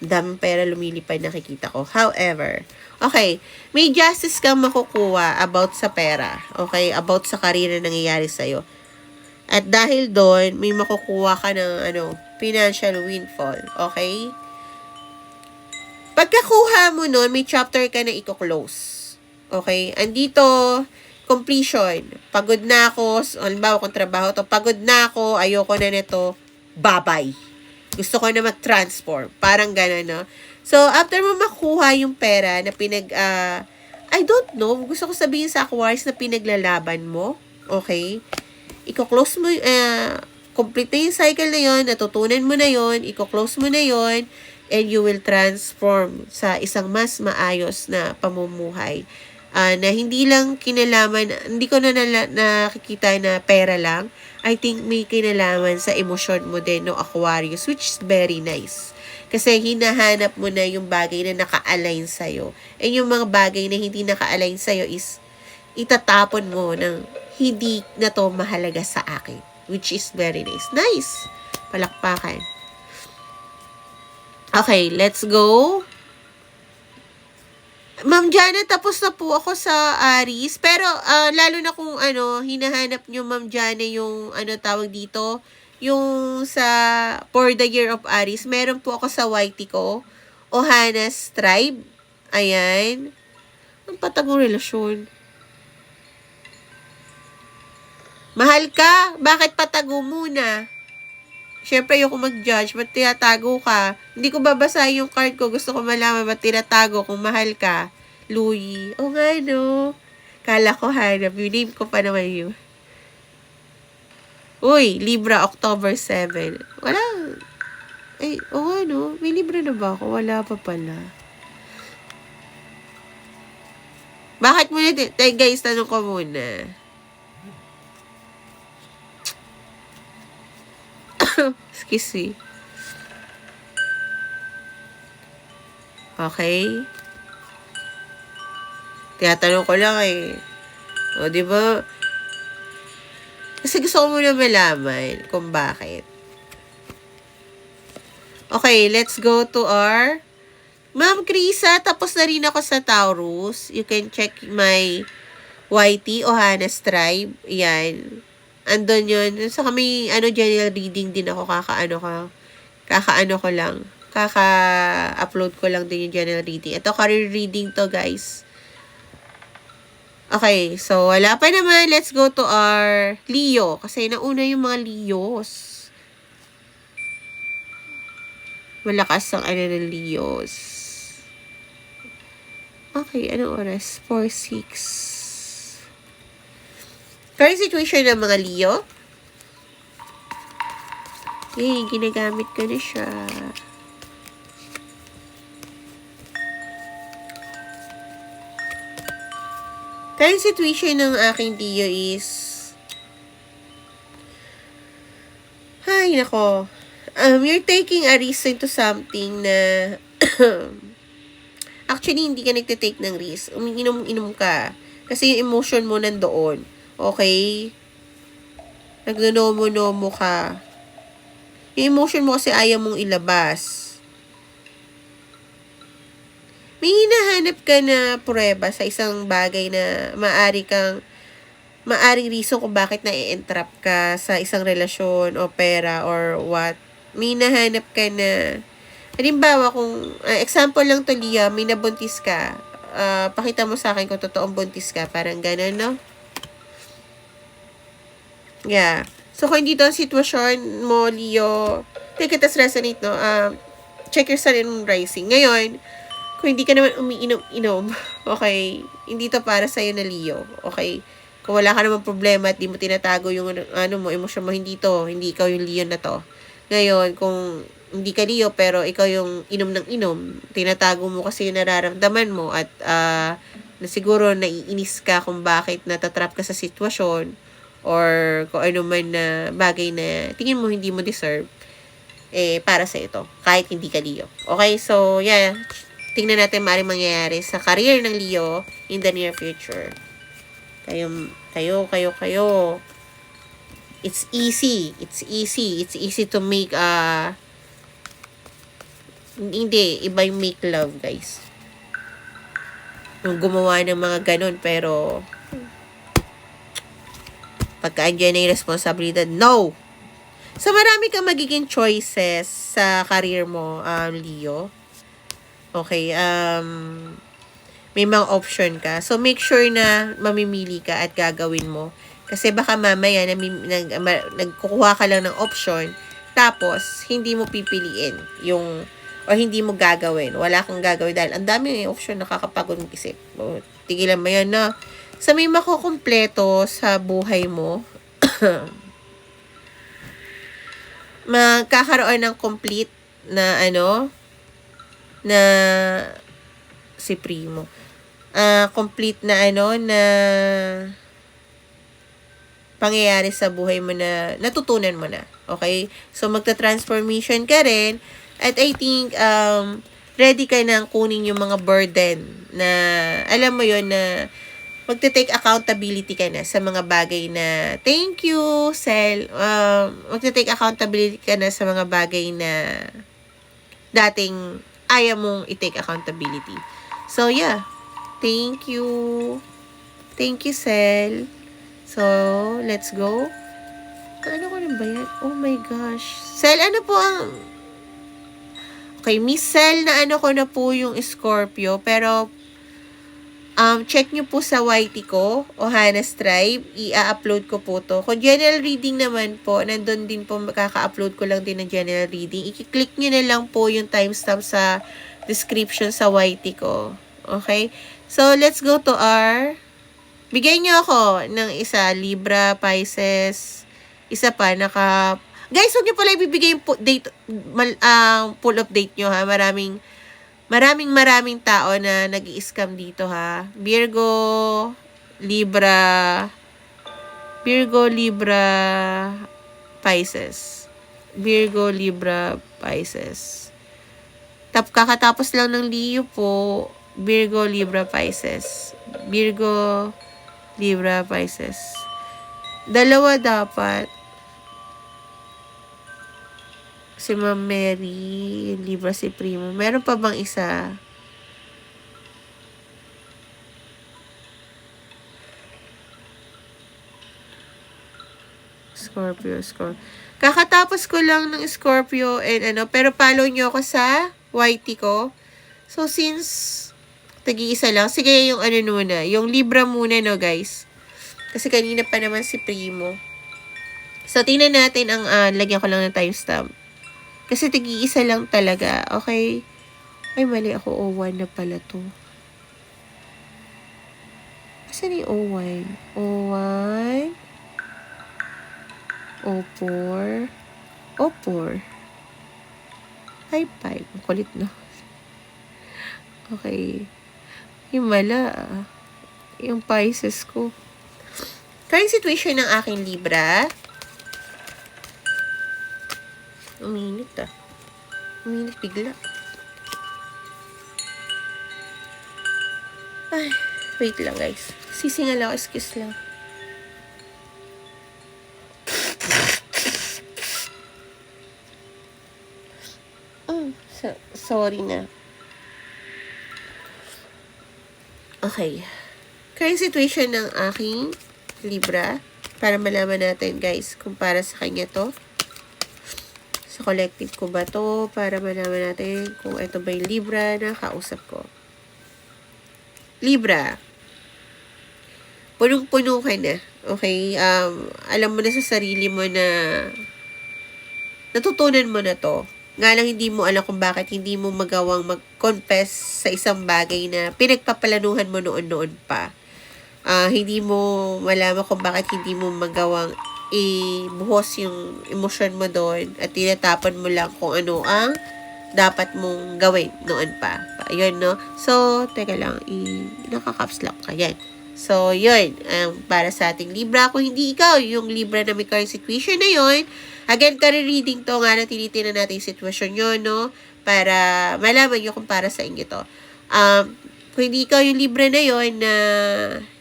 Daming pera lumilipad nakikita ko. However, okay, may justice kang makukuha about sa pera. Okay, about sa career na nangyayari sa'yo. At dahil doon, may makukuha ka ng financial windfall. Okay? Pagkakuha mo nun, may chapter ka na i-close. Okay? Andito, completion. Pagod na ako. Halimbawa kung trabaho to, pagod na ako, ayoko na nito, bye-bye. Gusto ko na mag-transform. Parang gano'n, no? So, after mo makuha yung pera na I don't know, gusto ko sabihin sa Aquarius na pinaglalaban mo. Okay? Iko-close mo, complete na yung cycle na yon, natutunan mo na yon, iko-close mo na yon, and you will transform sa isang mas maayos na pamumuhay. Na hindi lang kinalaman, hindi ko na nakikita na pera lang. I think may kinalaman sa emosyon mo din, no, Aquarius, which is very nice. Kasi hinahanap mo na yung bagay na naka-align sa'yo. And yung mga bagay na hindi naka-align sa'yo is itatapon mo ng hindi na to mahalaga sa akin. Which is very nice. Nice! Palakpakan. Okay, let's go. Ma'am Jana, tapos na po ako sa Aries. Pero, lalo na kung hinahanap nyo, Ma'am Jana, yung tawag dito, yung sa for the year of Aries, meron po ako sa YT ko. Ohana's Tribe. Ayan. Ang patagong relasyon. Mahal ka? Bakit patago muna? Siyempre, ayoko mag-judge. Ba't tinatago ka? Hindi ko babasahin yung card ko. Gusto ko malaman ba't tinatago kung mahal ka. Louie. O nga, no? Kala ko, hanap. Yung name ko pa naman yun. Uy, Libra, October 7. Wala. Ay, o nga, no? May Libra na ba ako? Wala pa pala. Bakit muna? Guys, tanong ko muna. Excuse me. Okay. Tinatanong ko lang eh. O, di ba? Kasi gusto ko muna malaman kung bakit. Okay, let's go to our Ma'am Krisa, tapos na rin ako sa Taurus. You can check my YT, Ohana's Tribe. Yan. Andun yun. So, kami, general reading din ako. Kaka-upload ko lang din yung general reading. Ito, career reading to, guys. Okay, so, wala pa naman. Let's go to our Leo. Kasi nauna yung mga Leos. Malakas ang ng Leos. Okay, anong oras? 4:06. Current situation ng mga Leo. Eh, ginagamit ko na siya. Current situation ng aking Leo is ay, nako. You're taking a risk into something na actually, hindi ka nagtitake ng risk. Umiinom-inom ka. Kasi yung emotion mo nandoon. Okay? Nagnonomo-nomo ka. Yung emotion mo kasi ayaw mong ilabas. May hinahanap ka na pruweba sa isang bagay na maaring reason kung bakit na-entrap ka sa isang relasyon o pera or what. May hinahanap ka na halimbawa, kung, example lang to, Lia, may nabuntis ka. Pakita mo sa akin kung totoong buntis ka. Parang ganun, no? Yeah. So, kung dito ang sitwasyon mo, Leo, take it as resonate, no? Check your sun and rising. Ngayon, kung hindi ka naman umiinom-inom, okay, hindi to para sa'yo na Leo. Okay? Kung wala ka naman problema at di mo tinatago yung emosyon mo, hindi ikaw yung Leo na to. Ngayon, kung hindi ka Leo, pero ikaw yung inom ng inom, tinatago mo kasi yung nararamdaman mo at na siguro naiinis ka kung bakit natatrap ka sa sitwasyon or kung ano man na bagay na tingin mo hindi mo deserve, para sa ito, kahit hindi ka Leo. Okay, so yeah, tingnan natin maaaring mangyayari sa career ng Leo in the near future. Kayo. It's easy to make hindi, iba yung make love, guys. Yung gumawa ng mga ganun, pero pagka andyan na yung responsibilidad, no! So, marami kang magiging choices sa career mo, Leo. Okay, may mga option ka. So, make sure na mamimili ka at gagawin mo. Kasi baka mamaya nagkukuha ka lang ng option, tapos hindi mo pipiliin yung o hindi mo gagawin. Wala kang gagawin dahil ang dami yung option, nakakapagod mag-isip. Tigilan mo yan, no? So, may makukumpleto sa buhay mo. Magkakaroon ng complete na na si Primo. Complete na na pangyayari sa buhay mo na natutunan mo na. Okay? So, magta-transformation ka rin. At I think, ready ka nang kunin yung mga burden na, alam mo yon na, magte-take accountability ka na sa mga bagay na, thank you, Sel. Magte-take accountability ka na sa mga bagay na, dating, ayaw mong i-take accountability. So, yeah. Thank you. Thank you, Sel. So, let's go. Ano ko na ba yan? Oh my gosh. Sel, ano po ang... Okay, Miss Sel, na ko na po yung Scorpio. Pero, check nyo po sa YT ko, Ohana's Tribe. I-upload ko po to. Kung general reading naman po, nandun din po, makaka-upload ko lang din ng general reading. I-click nyo na lang po yung timestamp sa description sa YT ko. Okay? So, let's go to our... Bigay nyo ako ng isa, Libra, Pisces, isa pa, Guys, huwag nyo pala ibibigay yung pull up date nyo, ha? Maraming tao na nag-i-scam dito, ha? Virgo, Libra, Pisces. Virgo, Libra, Pisces. Kakatapos lang ng Leo po, Virgo, Libra, Pisces. Virgo, Libra, Pisces. Dalawa dapat. Si Ma'am Mary, Libra, si Primo. Meron pa bang isa? Scorpio. Kakatapos ko lang ng Scorpio and pero follow nyo ako sa YT ko. So, since tag-iisa lang, sige yung muna, yung Libra muna, no, guys. Kasi kanina pa naman si Primo. So, tingnan natin ang, lagyan ko lang ng timestamp. Kasi tag-iisa lang talaga, okay? Ay, mali ako, O1 na pala to. Asan yung O1? O1, O4, O4, ay, 5. Ang kulit, no? Okay. Yung mala, yung Pisces ko. Current situation ng aking Libra. Uminit ah. Uminit bigla. Ay, wait lang guys. Sisingal ako, excuse lang. Sorry na. Okay. Current situation ng aking Libra. Para malaman natin guys kung para sa kanya to. Sa collective ko ba to? Para malaman natin kung ito ba yung Libra na kausap ko. Libra. Punong-puno ka na. Okay? Alam mo na sa sarili mo na natutunan mo na to. Nga lang hindi mo alam kung bakit hindi mo magawang mag-confess sa isang bagay na pinagpapalanuhan mo noon-noon pa. Hindi mo malaman kung bakit hindi mo magawang ibuhos yung emosyon mo doon at tinatapon mo lang kung ano ang dapat mong gawin noon pa. Ayun, no? So, teka lang, naka-caps lock ka. Yan. So, yun. Para sa ating Libra, kung hindi ikaw, yung Libra na may current situation na yun, again, reading to nga na tinitinan natin yung sitwasyon nyo, no? Para malaman nyo kung para sa inyo to. Kung hindi ikaw yung Libra na yun na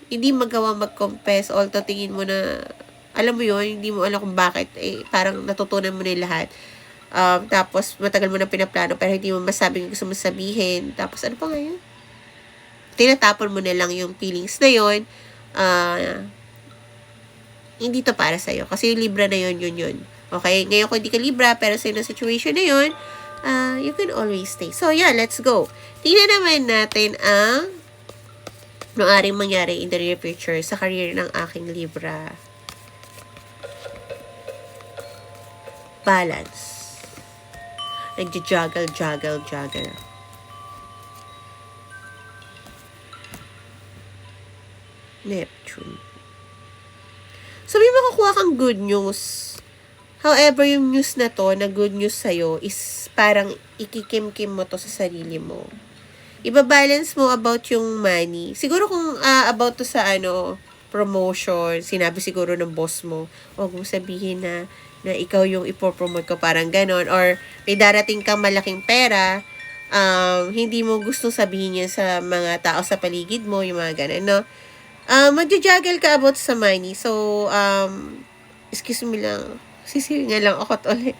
hindi magawa mag-confess, although tingin mo na, alam mo yun, hindi mo alam kung bakit, parang natutunan mo na yung lahat. Tapos, matagal mo na pinaplano, pero hindi mo masabi yung gusto mo sabihin. Tapos, ano pa nga yun? Tinatapon mo na lang yung feelings na yun. Hindi to para sa'yo. Kasi yung Libra na yun. Okay? Ngayon kung hindi ka Libra, pero sa yung situation na yun, you can always stay. So, yeah, let's go. Tingnan naman natin ang maaring mangyari in the near future sa career ng aking Libra. Balance. Nagja-juggle. Neptune. So, may makukuha kang good news. However, yung news na to, na good news sa'yo, is parang ikikim-kim mo to sa sarili mo. Ibabalance mo about yung money. Siguro kung about to sa promotion, sinabi siguro ng boss mo, huwag mo sabihin na ikaw yung ipopromote ko, parang ganon. Or may darating kang malaking pera, hindi mo gustong sabihin yan sa mga tao sa paligid mo, yung mga ganon, no? Magja-juggle ka about sa money. So, excuse me lang. Sisiringa lang ako ulit.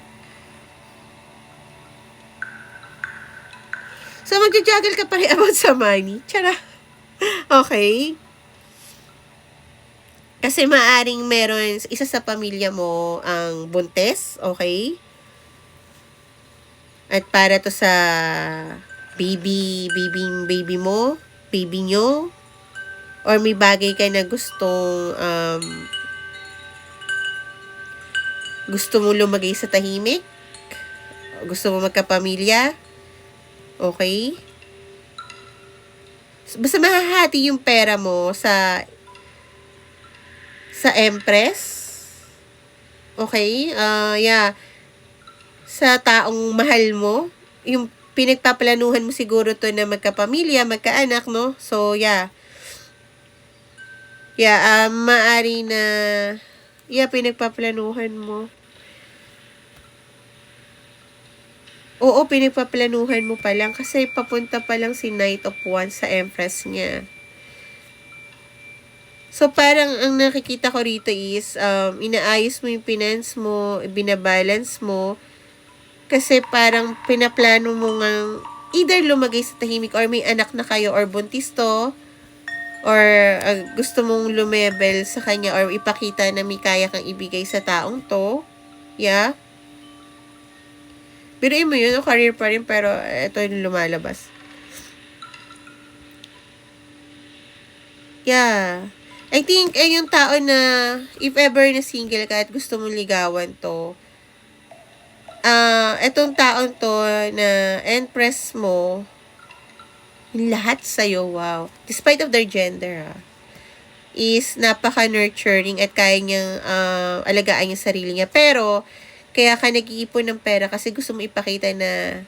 So, magja-juggle ka pa rin about sa money. Tiyara. Okay? Kasi maaring meron isa sa pamilya mo ang buntes. Okay? At para to sa baby mo, baby nyo, or may bagay ka na gustong gusto mo lumagay sa tahimik, gusto mo magkapamilya, okay? Basta mahahati yung pera mo sa Empress, okay? Yeah, sa taong mahal mo, yung pinagpaplanuhan mo siguro to na magkapamilya, magkaanak, no? So, yeah. Yeah, maari na, pinagpaplanuhan mo. Oo, pinagpaplanuhan mo pa lang kasi papunta pa lang si Knight of Wands sa Empress niya. So, parang ang nakikita ko rito is, inaayos mo yung finance mo, binabalance mo, kasi parang pinaplano mo nga either lumagay sa tahimik or may anak na kayo or buntis to, or gusto mong lumebel sa kanya or ipakita na may kaya kang ibigay sa taong to. Yeah. Biruin mo yun, career pa rin, pero ito yung lumalabas. Yeah. I think, yung tao na, if ever na single ka at gusto mong ligawan to, etong taong to na Empress mo, lahat sa'yo, wow. Despite of their gender, is napaka-nurturing at kaya niyang alagaan yung sarili niya. Pero, kaya ka nag-iipon ng pera kasi gusto mo ipakita na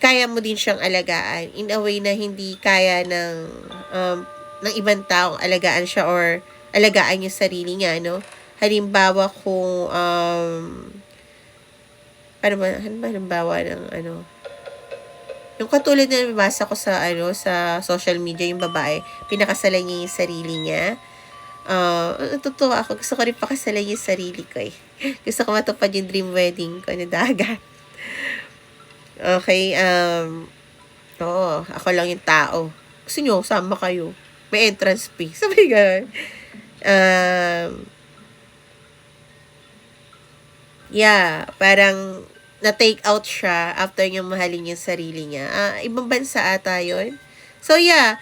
kaya mo din siyang alagaan in a way na hindi kaya ng ibang taong alagaan siya or alagaan yung sarili niya, no? Halimbawa kung ano ba halimbawa ng ano, yung katulad na nabasa ko sa sa social media, yung babae, pinakasalan niya yung sarili niya. Natutuwa ako. Gusto ko rin pakasalan yung sarili ko eh. Gusto ko matupad yung dream wedding ko na dagat. Okay, oo, ako lang yung tao. Gusto nyo, sama kayo. May entrance fee. Sabi ganun. Yeah, parang na-take out siya after niyang mahalin yung sarili niya. Ibang bansa ata yun. So, yeah.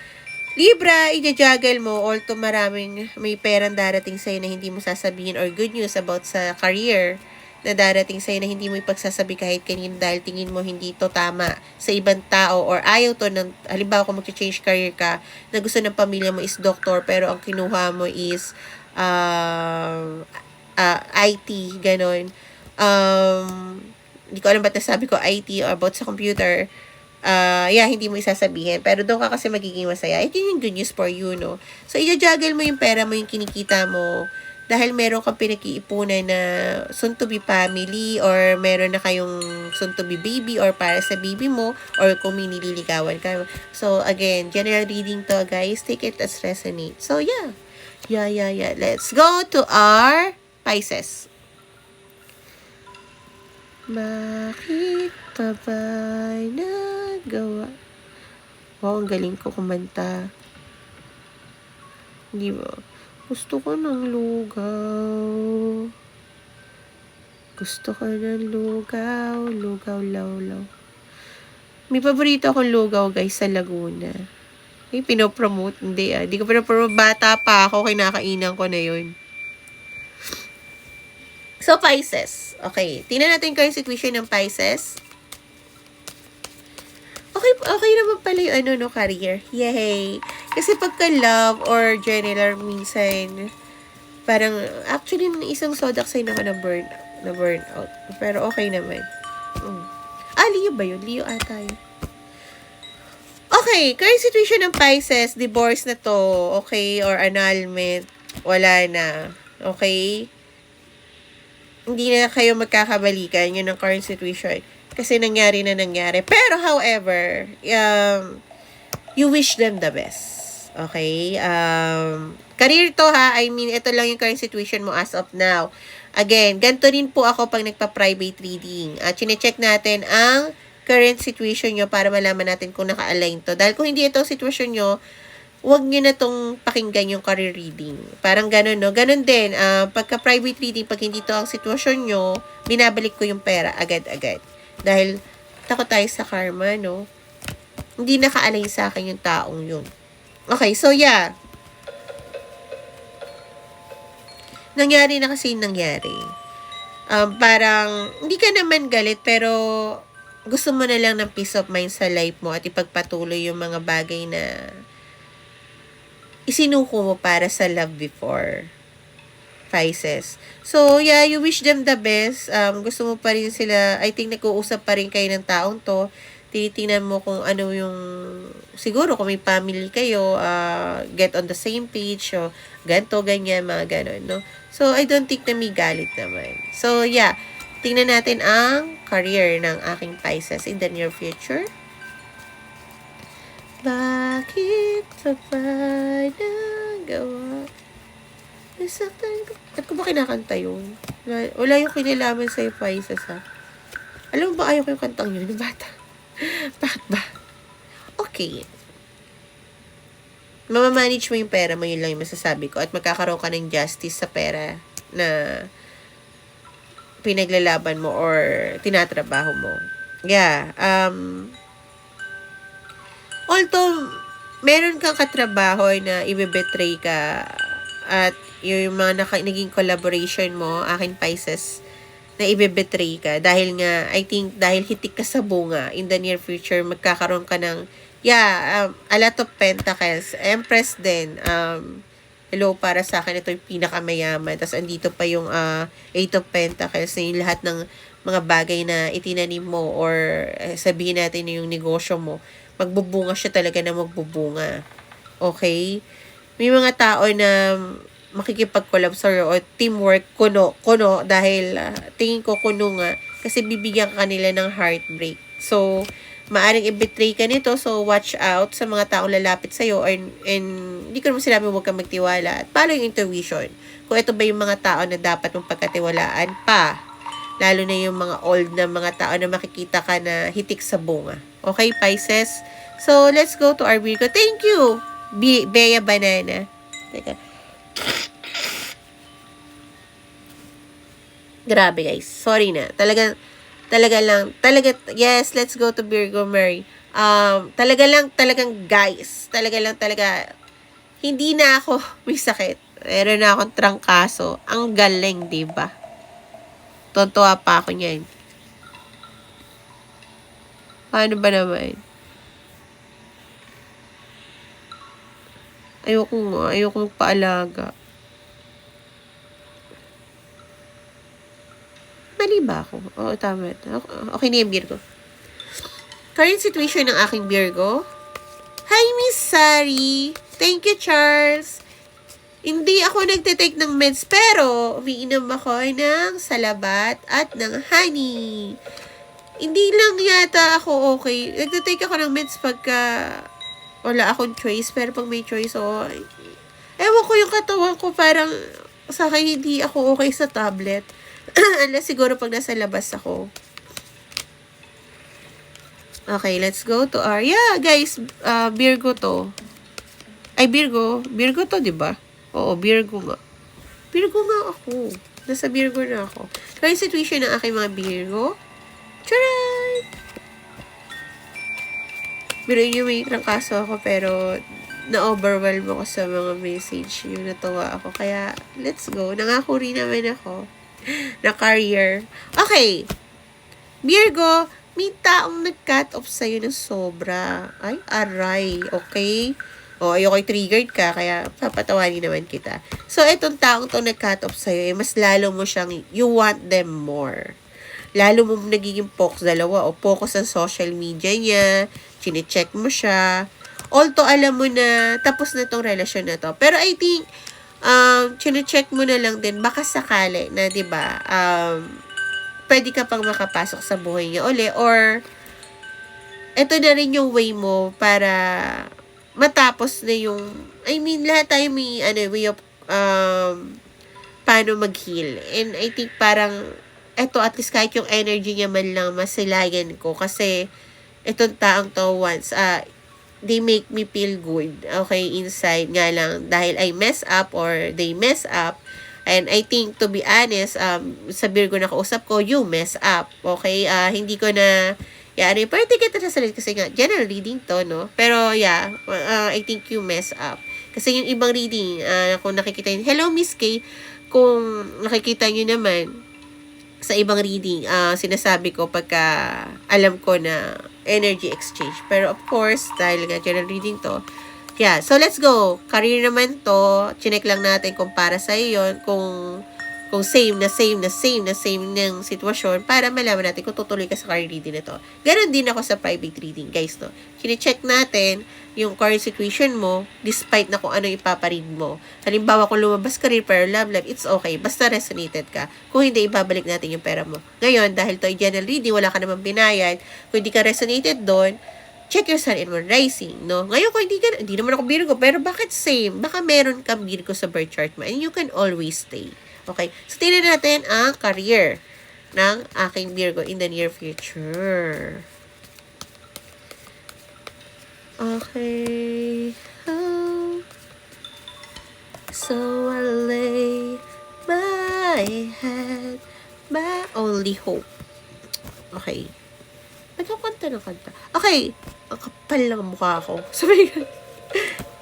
Libra, i-juggle mo, although maraming may perang darating sa'yo na hindi mo sasabihin or good news about sa career na darating sa'yo na hindi mo ipagsasabi kahit kanino dahil tingin mo hindi to tama sa ibang tao or ayaw to ng, halimbawa kung mag-change career ka na gusto ng pamilya mo is doctor pero ang kinuha mo is IT, ganon. Hindi ko alam ba't nasabi ko IT or about sa computer. Hindi mo isasabihin. Pero doon ka kasi magiging masaya. Ito yung good news for you, no? So, i-juggle mo yung pera mo, yung kinikita mo. Dahil meron kang pinag-iipunan na soon-to-be family or meron na kayong soon-to-be baby or para sa baby mo or kung may nililigawan ka. So, again, general reading to, guys. Take it as resonate. So, yeah. Yeah. Let's go to our Pisces. Bakit pa ba'y nagawa? Wow, ang galing ko kumanta. Di ba? Gusto ko ng lugaw. Gusto ko ng lugaw. Lugaw, lawlaw. May paborito akong lugaw, guys, sa Laguna. Pinopromote. Hindi, Di ko pinopromote. Bata pa ako, kinakainan ko na yun. So, Pisces. Okay. Tingnan natin yung situation ng Pisces. Okay naman pala yung career. Yay! Kasi pagka love or general, minsan, parang, actually, isang zodiac sign ako na burn out. Pero okay naman. Leo ba yun? Leo ata yun. Okay, current situation ng Pisces, divorce na to, okay, or annulment, wala na. Okay? Hindi na kayo magkakabalikan, yun ang current situation. Kasi nangyari. Pero, however, you wish them the best. Okay? Career to ha, I mean, ito lang yung current situation mo as of now. Again, ganito rin po ako pag nagpa-private reading. Chine-check natin ang current situation nyo para malaman natin kung naka-align to. Dahil kung hindi ito situation nyo, huwag nyo na tong pakinggan yung career reading. Parang ganun, no? Ganun din, pagka-private reading, pag hindi to ang sitwasyon nyo, binabalik ko yung pera agad-agad. Dahil, takot tayo sa karma, no? Hindi naka-align sa akin yung taong yun. Okay, so yeah. Nangyari na kasi yung nangyari. Parang, hindi ka naman galit, pero gusto mo na lang ng peace of mind sa life mo at ipagpatuloy yung mga bagay na isinuko mo para sa love before. Pisces. So, yeah, you wish them the best. Gusto mo pa rin sila, I think nag-uusap pa rin kayo ng taong to. Tinitingnan mo kung ano yung, siguro kung may family kayo, get on the same page, o ganto, ganyan, mga ganon, no? So, I don't think na may galit naman. So, yeah, tingnan natin ang career ng aking Pisces in the near future. Bakit pa ba nagawa? Nasaktan ko. Ba't ko ba kinakanta yun? Wala yung kinalaman sa'yo, Pisces, ha? Alam mo ba, ayaw ko yung kantang yun, yung bata? Bakit ba? Okay. Mamamanage mo yung pera mo, yun lang yung masasabi ko. At magkakaroon ka ng justice sa pera na pinaglalaban mo or tinatrabaho mo. Yeah. Although, meron kang katrabaho na ibebetray ka at yung mga naging collaboration mo, akin Pisces, na ibebetray ka. Dahil nga, I think, dahil hitik ka sa bunga, in the near future, magkakaroon ka ng, a lot of pentacles. Empress din. Hello, para sa akin, ito yung pinakamayaman. Tapos, andito pa yung 8 of Pentacles na yung lahat ng mga bagay na itinanim mo or sabihin natin na yung negosyo mo, magbubunga siya talaga na magbubunga. Okay? May mga tao na makikipag-collab sa'yo o teamwork, kuno, dahil tingin ko kuno nga, kasi bibigyan ka nila ng heartbreak. So, maaring i-betray ka nito, so watch out sa mga taong lalapit sa'yo, and hindi ko naman sinabi huwag kang magtiwala, at follow yung intuition. Kung ito ba yung mga tao na dapat mong pagkatiwalaan pa, lalo na yung mga old na mga tao na makikita ka na hitik sa bunga. Okay, Pisces? So, let's go to our Virgo. Thank you, Bea Banana. Teka. Grabe guys. Sorry na. Talaga lang. Yes, let's go to Virgo, Mary. Talagang guys. Hindi na ako may sakit. Meron na akong trangkaso. Ang galing, diba? Tontuwa pa ako niyan. Paano ba naman? Ayoko magpaalaga. Mali ba ako? Oo, tama. Okay na yung Virgo. Current situation ng aking Virgo. Hi, Miss Sari. Thank you, Charles. Hindi ako nagtitake ng meds, pero umiinom ako ng salabat at ng honey. Hindi lang yata ako okay. Nagtitake ako ng meds pagka wala akong choice, pero pag may choice, ewan ko yung katawan ko, parang sa akin hindi ako okay sa tablet. Unless siguro pag nasa labas ako. Okay, let's go to our... Yeah, guys, Virgo to. Ay, Virgo to, diba? Oo, Virgo nga. Virgo nga ako. Nasa Virgo na ako. Current situation ng aking mga Virgo. Charan! Pero yung may trangkaso ako, pero na-overwhelm ako sa mga message. Yung natuwa ako. Kaya, let's go. Nangako rin naman ako na career. Okay. Virgo, may taong nag-cut off sa'yo ng sobra. Ay, aray. Okay? Ayoko triggered ka, kaya papatawanin naman kita. So, itong taong to nag-cut off sa'yo, mas lalo mo siyang, you want them more. Lalo mo nagiging focus, dalawa, o focus sa social media niya, chine-check mo siya. Although, alam mo na, tapos na tong relasyon na to. Pero I think, chine-check mo na lang din, baka sakali na, diba, pwede ka pang makapasok sa buhay niya uli, or, ito na rin yung way mo para matapos na yung, lahat tayo may, way of, paano mag-heal. And I think parang, eto, at least kahit yung energy niya man lang, masilayan ko, kasi, itong taong to once, they make me feel good, okay, inside nga lang, dahil I mess up or they mess up, and I think, to be honest, sa Virgo na kausap ko, you mess up, okay, hindi ko na, pero tingin ito sa sarili kasi nga, general reading to, no, pero I think you mess up, kasi yung ibang reading, kung nakikita nyo, hello Miss K, kung nakikita nyo naman, sa ibang reading, sinasabi ko pagka alam ko na energy exchange. Pero of course, dahil nga general reading to, so let's go. Career naman to, chinek lang natin kung para sa yun, kung same ng sitwasyon, para malaman natin kung tutuloy ka sa career reading na to. Ganon din ako sa private reading, guys, no. Chine-check natin yung current situation mo, despite na kung ano ipaparead mo. Halimbawa, kung lumabas career pero love life, it's okay, basta resonated ka. Kung hindi, ibabalik natin yung pera mo. Ngayon, dahil to ay general reading, wala ka naman binayad, kung hindi ka resonated doon, check your sun and moon rising, no? Ngayon, kung hindi naman ako Virgo, pero bakit same? Baka meron kang Virgo sa birth chart mo, and you can always stay. Okay? So, tingnan natin ang career ng aking Virgo in the near future. Okay. So, I lay my head, my only hope. Okay. Nagkakanta ng kanta. Okay. Ang kapal ng mukha ko. Sabi ko,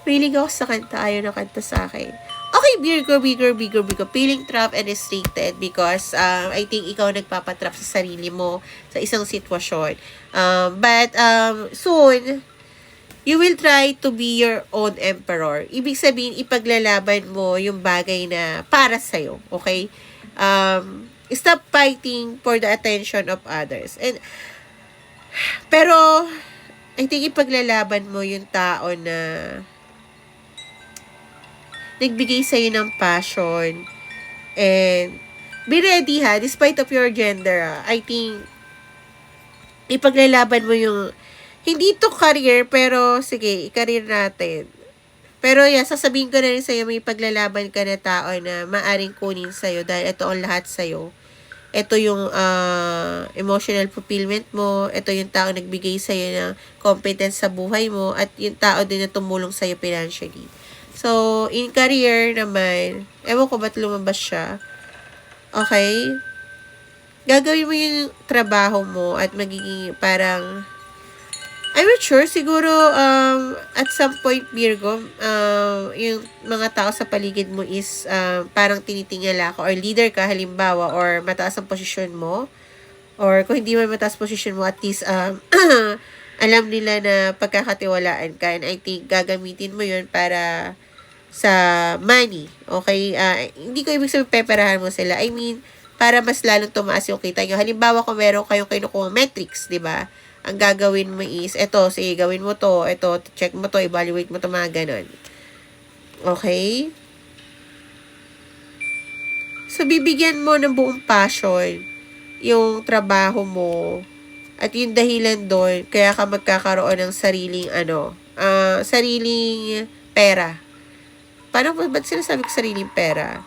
feeling ako sa kanta, ayaw na kanta sa akin. Okay, Virgo. Feeling trapped and restricted because I think ikaw nagpapatrap sa sarili mo sa isang sitwasyon. But soon, you will try to be your own emperor. Ibig sabihin, ipaglalaban mo yung bagay na para sa'yo. Okay? Stop fighting for the attention of others. Pero, I think ipaglalaban mo yung tao na nagbigay sa'yo ng passion. And, be ready ha, despite of your gender, I think, ipaglalaban mo yung, hindi to career, pero sige, career natin. Pero yeah, sasabihin ko na rin sa'yo, may paglalaban ka na tao na maaring kunin sa'yo dahil ito ang lahat sa'yo. Ito yung emotional fulfillment mo. Ito yung tao nagbigay sa'yo ng competence sa buhay mo. At yung tao din na tumulong sa'yo financially. So, in career naman, ewan ko ba't lumabas siya. Okay? Gagawin mo yung trabaho mo at magiging parang, I'm not sure, siguro, at some point, Virgo, yung mga tao sa paligid mo is, parang tinitingala ka, or leader ka, halimbawa, or mataas ang posisyon mo, or kung hindi man mataas posisyon mo, at least, alam nila na pagkakatiwalaan ka, and I think, gagamitin mo yun para sa money, okay? Hindi ko ibig sabihin, peperahan mo sila. I mean, para mas lalong tumaas yung kita nyo. Halimbawa, kung meron kayong kinukuha metrics, di ba? Ang gagawin mo is, eto, sige, gawin mo to, eto, check mo to, evaluate mo to, mga ganon. Okay? So, bibigyan mo ng buong passion yung trabaho mo at yung dahilan doon, kaya ka magkakaroon ng sariling, sariling pera. Paano, ba't sinasabi ko sariling pera?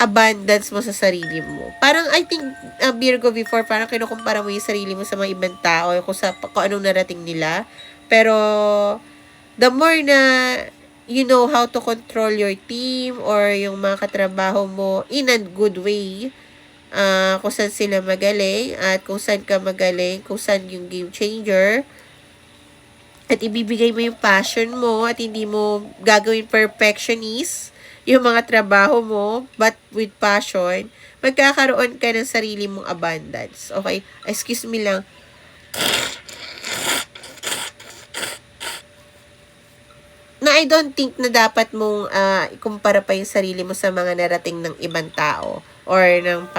Abundance mo sa sarili mo. Parang, I think, Virgo before, parang kinukumpara mo yung sarili mo sa mga ibang tao, kung anong narating nila. Pero, the more na you know how to control your team or yung mga katrabaho mo in a good way, kung saan sila magaling at kung saan ka magaling, kung saan yung game changer, at ibibigay mo yung passion mo at hindi mo gagawin perfectionist yung mga trabaho mo, but with passion, magkakaroon ka ng sarili mong abundance. Okay? Excuse me lang. Na I don't think na dapat mong ikumpara pa yung sarili mo sa mga narating ng ibang tao or ng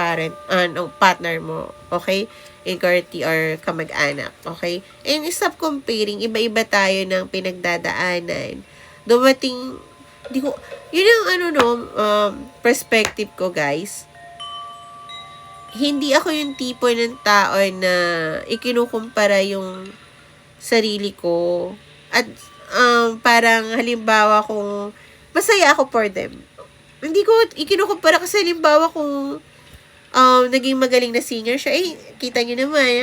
partner mo. Okay? Incorrectly or kamag-anak. Okay? And stop comparing. Iba-iba tayo ng pinagdadaanan. Dumating, yun yung perspective ko, guys. Hindi ako yung tipo ng tao na ikinukumpara yung sarili ko. At parang halimbawa kung masaya ako for them. Hindi ko ikinukumpara kasi halimbawa kung naging magaling na singer siya. Kita nyo naman,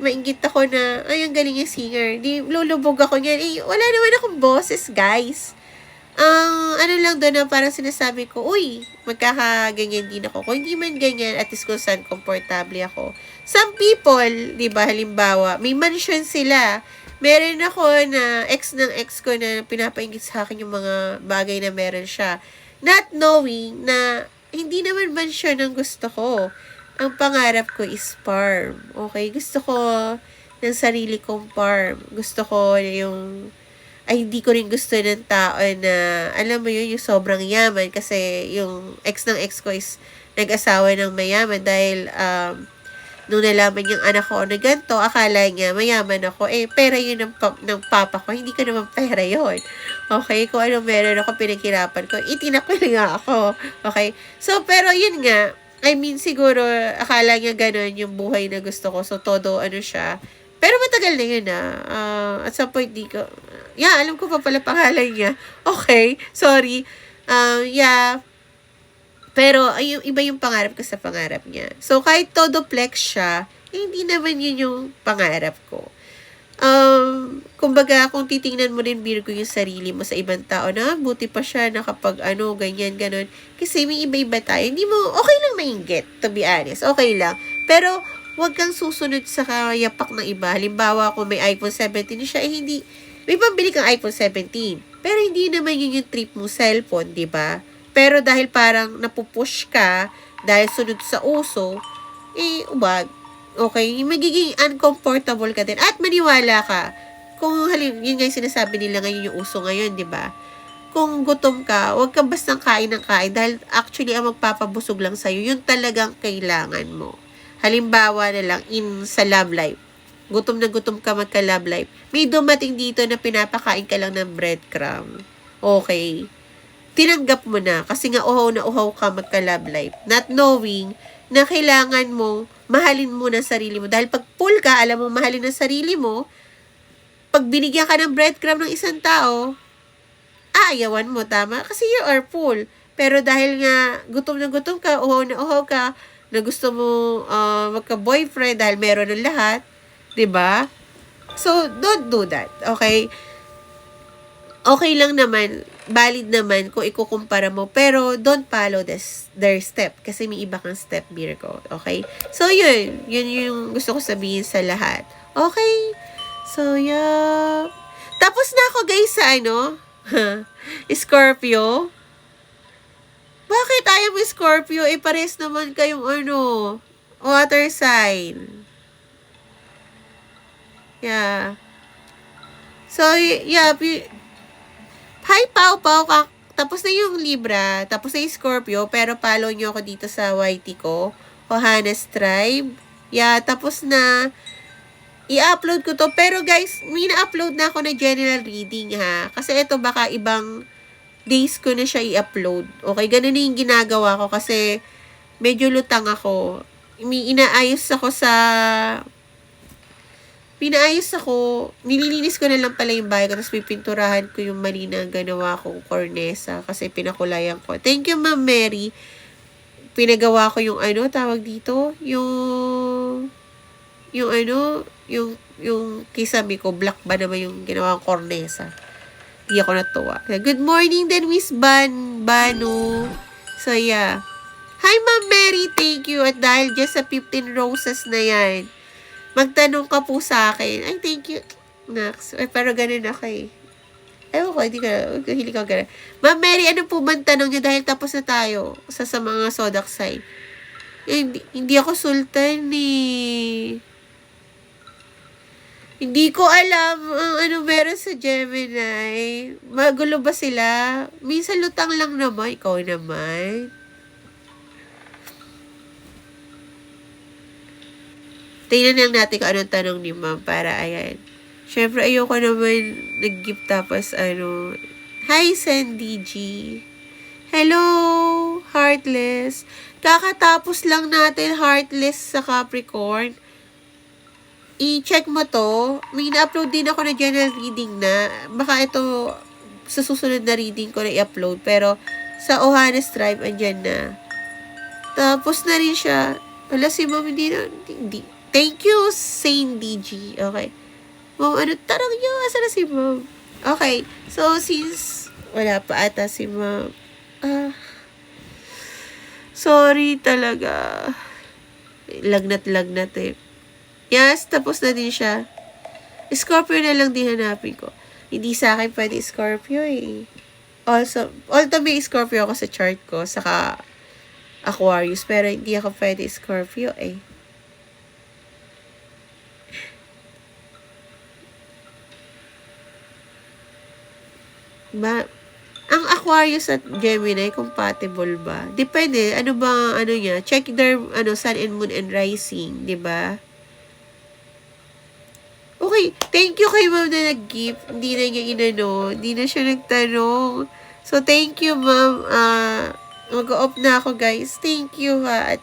mainggit ako na, ang galing yung singer. Di, lulubog ako niyan. Wala naman akong boses, guys. Lang doon na parang sinasabi ko, uy, magkakaganyan din ako. Kung hindi man ganyan, at least kung saan komportable ako. Some people, di ba, halimbawa, may mansion sila. Meron ako na ex ng ex ko na pinapainggit sa akin yung mga bagay na meron siya. Not knowing na hindi naman mansion ang gusto ko. Ang pangarap ko is farm. Okay? Gusto ko ng sarili kong farm. Gusto ko yung hindi ko rin gusto ng tao na, alam mo yun, yung sobrang yaman. Kasi yung ex ng ex ko is nag-asawa ng mayaman dahil, nung nalaman yung anak ko na ganito, akala niya mayaman ako. Pera yun ng papa ko. Hindi ko naman pera yun. Okay? Kung ano meron ako, pinaghirapan ko. Itinakwil nga ako. Okay? So, pero yun nga, I mean, siguro, akala niya ganun yung buhay na gusto ko. So, todo siya. Pero matagal na yun at some point, alam ko pa pala pangalan niya. Okay, sorry. Pero, iba yung pangarap ko sa pangarap niya. So, kahit todo flex siya, hindi naman yun yung pangarap ko. Kumbaga, kung titingnan mo rin, Virgo, yung sarili mo sa ibang tao, na buti pa siya na kapag ganyan, ganon. Kasi may iba-iba tayo. Hindi mo, okay lang mainggit, to be honest. Okay lang. Pero, huwag kang susunod sa kayapak ng iba. Halimbawa, kung may iPhone 17 siya, hindi, may pambili kang iPhone 17. Pero hindi naman yun yung trip mo cellphone, di ba? Pero dahil parang napupush ka, dahil sunod sa uso, ubag. Okay? Magiging uncomfortable ka din. At maniwala ka. Kung yun nga yung sinasabi nila ngayon yung uso ngayon, di ba? Kung gutom ka, huwag kang bastang kain ng kain. Dahil actually, ang magpapabusog lang sa'yo, yun talagang kailangan mo. Halimbawa na lang, sa love life. gutom na gutom ka magka-love life, may dumating dito na pinapakain ka lang ng breadcrumb. Okay. Tinanggap mo na kasi nga uhaw na uhaw ka magka-love life. Not knowing na kailangan mo mahalin mo na sarili mo. Dahil pag full ka, alam mo mahalin ang sarili mo, pag binigyan ka ng breadcrumb ng isang tao, aayawan mo, tama? Kasi you are full. Pero dahil nga gutom na gutom ka, uhaw na uhaw ka, na gusto mo magka-boyfriend dahil meron ng lahat, 'di ba? So, don't do that, okay? Okay lang naman, valid naman kung ikukumpara mo, pero don't follow their step kasi may iba kang step, Virgo, okay? So, yun yung gusto ko sabihin sa lahat. Okay? So, yeah. Tapos na ako, guys, sa Scorpio. Bakit ayaw mo Scorpio? Pares naman kayong water sign. Yeah. So, yeah. Hi, Pau. Tapos na yung Libra. Tapos na yung Scorpio. Pero follow nyo ako dito sa YT ko. Johannes Tribe. Yeah, tapos na. I-upload ko to. Pero guys, may na-upload na ako na general reading ha. Kasi ito baka ibang days ko na siya i-upload. Okay, ganun na yung ginagawa ko kasi medyo lutang ako. Nililinis ko na lang pala yung bahay ko, tapos pipinturahan ko yung mali na ganawa kong cornesa kasi pinakulayan ko. Thank you, Ma'am Mary. Pinagawa ko yung tawag dito, yung kisame ko, black ba naman yung ginawa kong cornesa. Hindi ako natuwa. Good morning then, Miss Banu. So, yeah. Hi, Ma'am Mary. Thank you. At dahil dyan sa 15 roses na yan, magtanong ka po sa akin. Ay, thank you. Nax. Pero ganun ako eh. Ewan ko, hindi ka ganun. Ma'am Mary, ano po bang tanong niyo dahil tapos na tayo sa mga zodiac sign? Hindi ako sultan eh. Hindi ko alam ang meron sa Gemini. Magulo ba sila? Minsan lutang lang naman. Ikaw naman. Tingnan lang natin kung anong tanong ni Ma'am para ayan. Siyempre, ayoko naman nag-gift tapos Hi, Sandy G. Hello, Heartless. Kakatapos lang natin Heartless sa Capricorn. I-check mo to. May na-upload din ako na general reading na. Baka ito sa susunod na reading ko na i-upload. Pero sa Johannes Tribe, andyan na. Tapos na rin siya. Wala si Ma'am, hindi. Thank you, Saint DG. Okay. Ma'am, tarang nyo? Asa na si Ma'am? Okay. So, since wala pa ata si Ma'am. Sorry talaga. Lagnat eh. Yes, tapos na din siya. Scorpio na lang din hanapin ko. Hindi sa akin pwede Scorpio eh. Although may Scorpio ako sa chart ko, saka Aquarius, pero hindi ako pwede Scorpio eh. Ang Aquarius at Gemini, compatible ba? Depende. Ano niya? Check their, sun and moon and rising, di ba? Okay, thank you kay Ma'am na nag-gift. Hindi na niya hindi na siya nagtanong. So, thank you, Ma'am. Mag-off na ako, guys. Thank you, ha. At